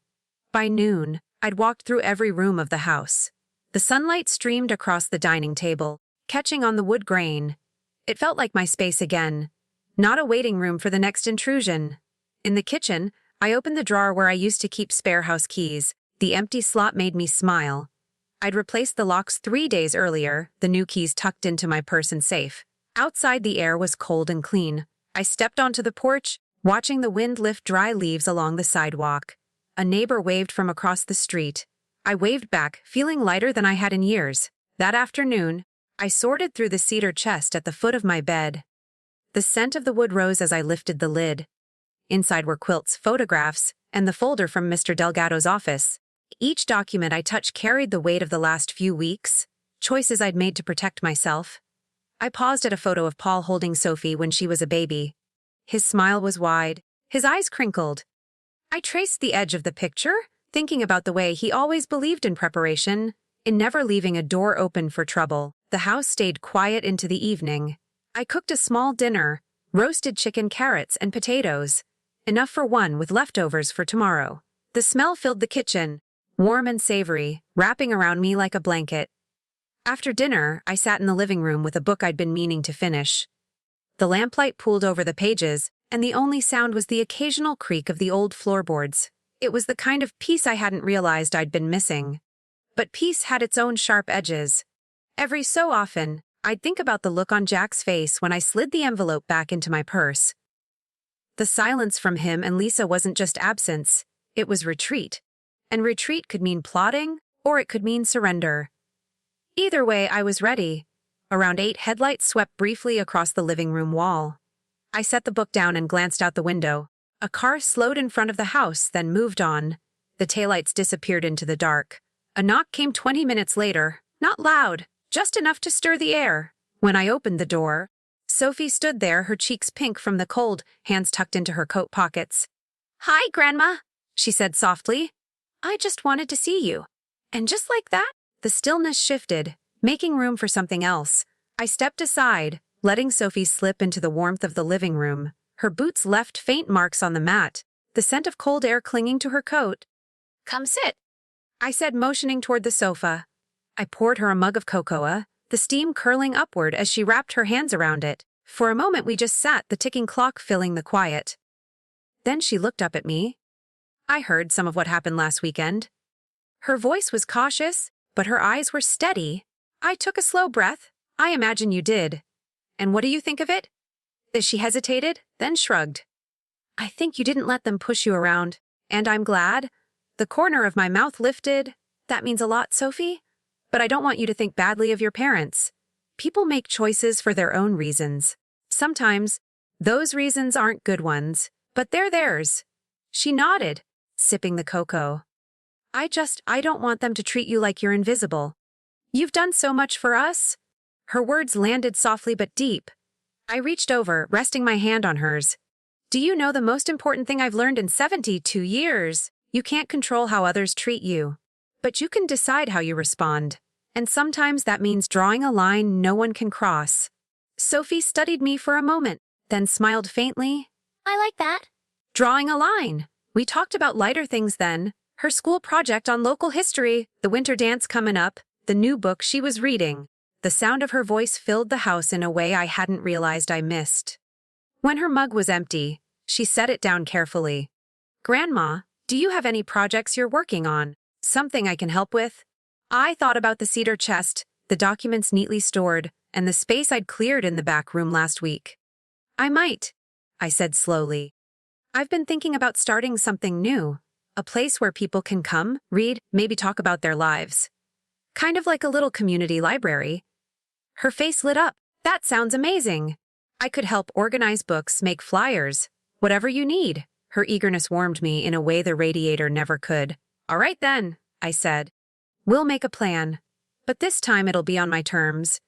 By noon, I'd walked through every room of the house. The sunlight streamed across the dining table, catching on the wood grain. It felt like my space again, not a waiting room for the next intrusion. In the kitchen, I opened the drawer where I used to keep spare house keys. The empty slot made me smile. I'd replaced the locks 3 days earlier, the new keys tucked into my purse and safe. Outside, the air was cold and clean. I stepped onto the porch, watching the wind lift dry leaves along the sidewalk. A neighbor waved from across the street. I waved back, feeling lighter than I had in years. That afternoon, I sorted through the cedar chest at the foot of my bed. The scent of the wood rose as I lifted the lid. Inside were quilts, photographs, and the folder from Mr. Delgado's office. Each document I touched carried the weight of the last few weeks, choices I'd made to protect myself. I paused at a photo of Paul holding Sophie when she was a baby. His smile was wide, his eyes crinkled. I traced the edge of the picture, thinking about the way he always believed in preparation, in never leaving a door open for trouble. The house stayed quiet into the evening. I cooked a small dinner, roasted chicken, carrots, and potatoes, enough for one with leftovers for tomorrow. The smell filled the kitchen, warm and savory, wrapping around me like a blanket. After dinner, I sat in the living room with a book I'd been meaning to finish. The lamplight pooled over the pages, and the only sound was the occasional creak of the old floorboards. It was the kind of peace I hadn't realized I'd been missing. But peace had its own sharp edges. Every so often, I'd think about the look on Jack's face when I slid the envelope back into my purse. The silence from him and Lisa wasn't just absence, it was retreat. And retreat could mean plotting, or it could mean surrender. Either way, I was ready. Around 8, headlights swept briefly across the living room wall. I set the book down and glanced out the window. A car slowed in front of the house, then moved on. The taillights disappeared into the dark. A knock came 20 minutes later, not loud, just enough to stir the air. When I opened the door, Sophie stood there, her cheeks pink from the cold, hands tucked into her coat pockets. "Hi, Grandma," she said softly. "I just wanted to see you." And just like that, the stillness shifted, making room for something else. I stepped aside, letting Sophie slip into the warmth of the living room. Her boots left faint marks on the mat, the scent of cold air clinging to her coat. "Come sit," I said, motioning toward the sofa. I poured her a mug of cocoa, the steam curling upward as she wrapped her hands around it. For a moment we just sat, the ticking clock filling the quiet. Then she looked up at me. "I heard some of what happened last weekend." Her voice was cautious, but her eyes were steady. I took a slow breath. "I imagine you did. And what do you think of it?" She hesitated, then shrugged. "I think you didn't let them push you around, and I'm glad." The corner of my mouth lifted. "That means a lot, Sophie. But I don't want you to think badly of your parents. People make choices for their own reasons. Sometimes, those reasons aren't good ones, but they're theirs." She nodded, sipping the cocoa. I don't want them to treat you like you're invisible. You've done so much for us." Her words landed softly but deep. I reached over, resting my hand on hers. "Do you know the most important thing I've learned in 72 years? You can't control how others treat you, but you can decide how you respond. And sometimes that means drawing a line no one can cross." Sophie studied me for a moment, then smiled faintly. "I like that." Drawing a line. We talked about lighter things then. Her school project on local history, the winter dance coming up, the new book she was reading. The sound of her voice filled the house in a way I hadn't realized I missed. When her mug was empty, she set it down carefully. "Grandma, do you have any projects you're working on? Something I can help with?" I thought about the cedar chest, the documents neatly stored, and the space I'd cleared in the back room last week. "I might," I said slowly. "I've been thinking about starting something new. A place where people can come, read, maybe talk about their lives. Kind of like a little community library." Her face lit up. "That sounds amazing. I could help organize books, make flyers, whatever you need." Her eagerness warmed me in a way the radiator never could. "All right then," I said. "We'll make a plan. But this time it'll be on my terms."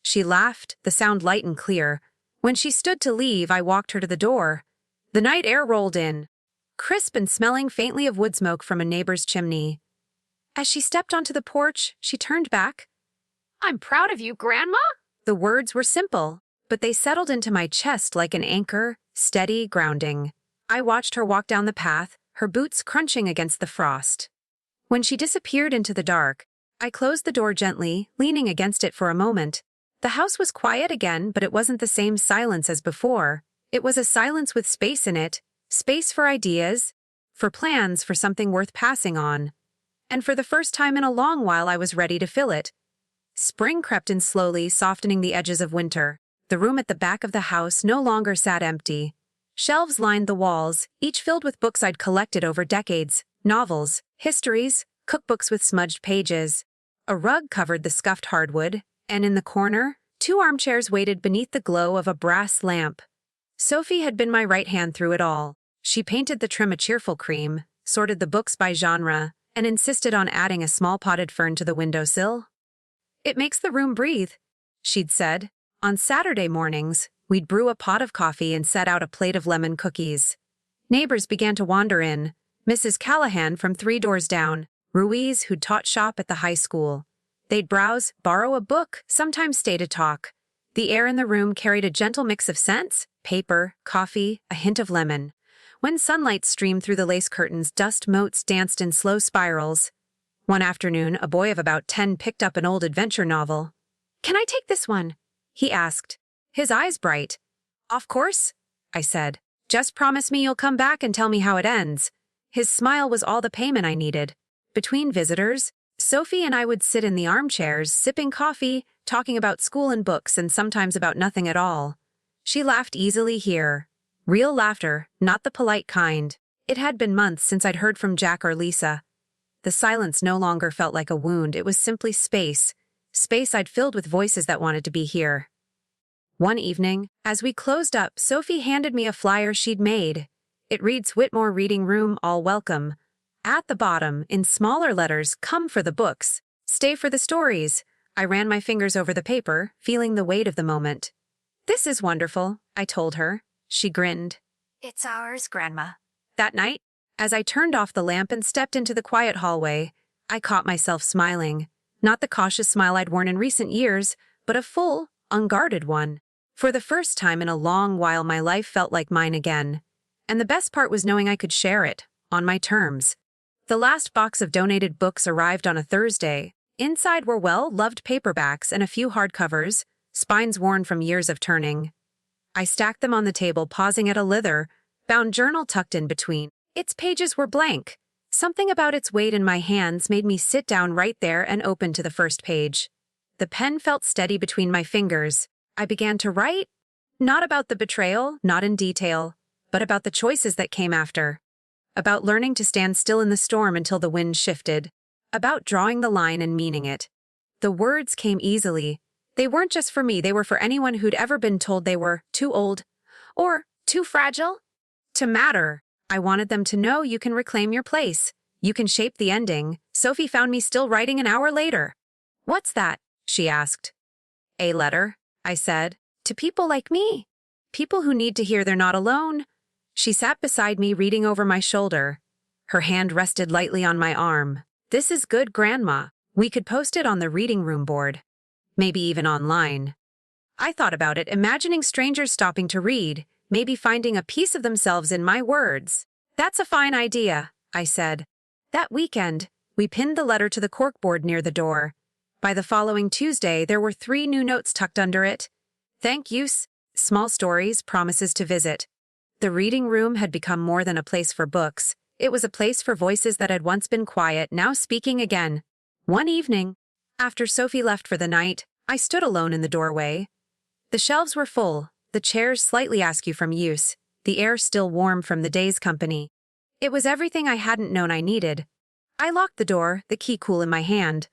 She laughed, the sound light and clear. When she stood to leave, I walked her to the door. The night air rolled in, crisp and smelling faintly of wood smoke from a neighbor's chimney. As she stepped onto the porch, she turned back. "I'm proud of you, Grandma." The words were simple, but they settled into my chest like an anchor, steady, grounding. I watched her walk down the path, her boots crunching against the frost. When she disappeared into the dark, I closed the door gently, leaning against it for a moment. The house was quiet again, but it wasn't the same silence as before. It was a silence with space in it, space for ideas, for plans, for something worth passing on. And for the first time in a long while, I was ready to fill it. Spring crept in slowly, softening the edges of winter. The room at the back of the house no longer sat empty. Shelves lined the walls, each filled with books I'd collected over decades, novels, histories, cookbooks with smudged pages. A rug covered the scuffed hardwood, and in the corner, 2 armchairs waited beneath the glow of a brass lamp. Sophie had been my right hand through it all. She painted the trim a cheerful cream, sorted the books by genre, and insisted on adding a small potted fern to the windowsill. "It makes the room breathe," she'd said. On Saturday mornings, we'd brew a pot of coffee and set out a plate of lemon cookies. Neighbors began to wander in. Mrs. Callahan from 3 doors down, Ruiz, who'd taught shop at the high school. They'd browse, borrow a book, sometimes stay to talk. The air in the room carried a gentle mix of scents, paper, coffee, a hint of lemon. When sunlight streamed through the lace curtains, dust motes danced in slow spirals. One afternoon, a boy of about 10 picked up an old adventure novel. "Can I take this one?" he asked, his eyes bright. "Of course," I said. "Just promise me you'll come back and tell me how it ends." His smile was all the payment I needed. Between visitors, Sophie and I would sit in the armchairs, sipping coffee, talking about school and books, and sometimes about nothing at all. She laughed easily here. Real laughter, not the polite kind. It had been months since I'd heard from Jack or Lisa. The silence no longer felt like a wound, it was simply space. Space I'd filled with voices that wanted to be here. One evening, as we closed up, Sophie handed me a flyer she'd made. It reads Whitmore Reading Room, all welcome. At the bottom, in smaller letters, come for the books, stay for the stories. I ran my fingers over the paper, feeling the weight of the moment. "This is wonderful," I told her. She grinned. "It's ours, Grandma." That night, as I turned off the lamp and stepped into the quiet hallway, I caught myself smiling. Not the cautious smile I'd worn in recent years, but a full, unguarded one. For the first time in a long while, my life felt like mine again. And the best part was knowing I could share it, on my terms. The last box of donated books arrived on a Thursday. Inside were well-loved paperbacks and a few hardcovers, spines worn from years of turning. I stacked them on the table, pausing at a leather-bound journal tucked in between. Its pages were blank. Something about its weight in my hands made me sit down right there and open to the first page. The pen felt steady between my fingers. I began to write, not about the betrayal, not in detail, but about the choices that came after. About learning to stand still in the storm until the wind shifted. About drawing the line and meaning it. The words came easily. They weren't just for me, they were for anyone who'd ever been told they were too old or too fragile to matter. I wanted them to know you can reclaim your place. You can shape the ending. Sophie found me still writing an hour later. "What's that?" she asked. "A letter," I said, "to people like me. People who need to hear they're not alone." She sat beside me, reading over my shoulder. Her hand rested lightly on my arm. "This is good, Grandma. We could post it on the reading room board. Maybe even online." I thought about it, imagining strangers stopping to read, maybe finding a piece of themselves in my words. "That's a fine idea," I said. That weekend, we pinned the letter to the corkboard near the door. By the following Tuesday, there were 3 new notes tucked under it. Thank yous, small stories, promises to visit. The reading room had become more than a place for books. It was a place for voices that had once been quiet, now speaking again. One evening, after Sophie left for the night, I stood alone in the doorway. The shelves were full, the chairs slightly askew from use, the air still warm from the day's company. It was everything I hadn't known I needed. I locked the door, the key cool in my hand.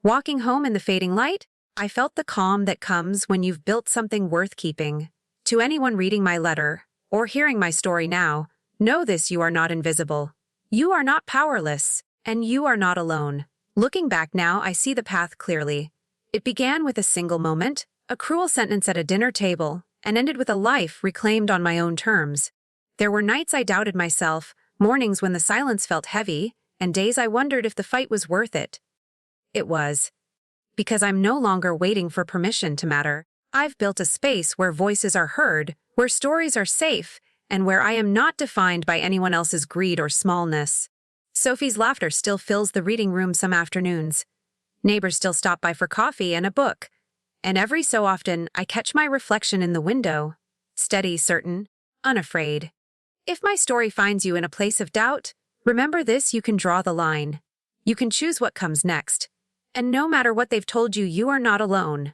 Walking home in the fading light, I felt the calm that comes when you've built something worth keeping. To anyone reading my letter, or hearing my story now, know this: you are not invisible. You are not powerless, and you are not alone. Looking back now, I see the path clearly. It began with a single moment, a cruel sentence at a dinner table, and ended with a life reclaimed on my own terms. There were nights I doubted myself, mornings when the silence felt heavy, and days I wondered if the fight was worth it. It was. Because I'm no longer waiting for permission to matter. I've built a space where voices are heard, where stories are safe, and where I am not defined by anyone else's greed or smallness. Sophie's laughter still fills the reading room some afternoons. Neighbors still stop by for coffee and a book. And every so often, I catch my reflection in the window, steady, certain, unafraid. If my story finds you in a place of doubt, remember this: you can draw the line. You can choose what comes next. And no matter what they've told you, you are not alone.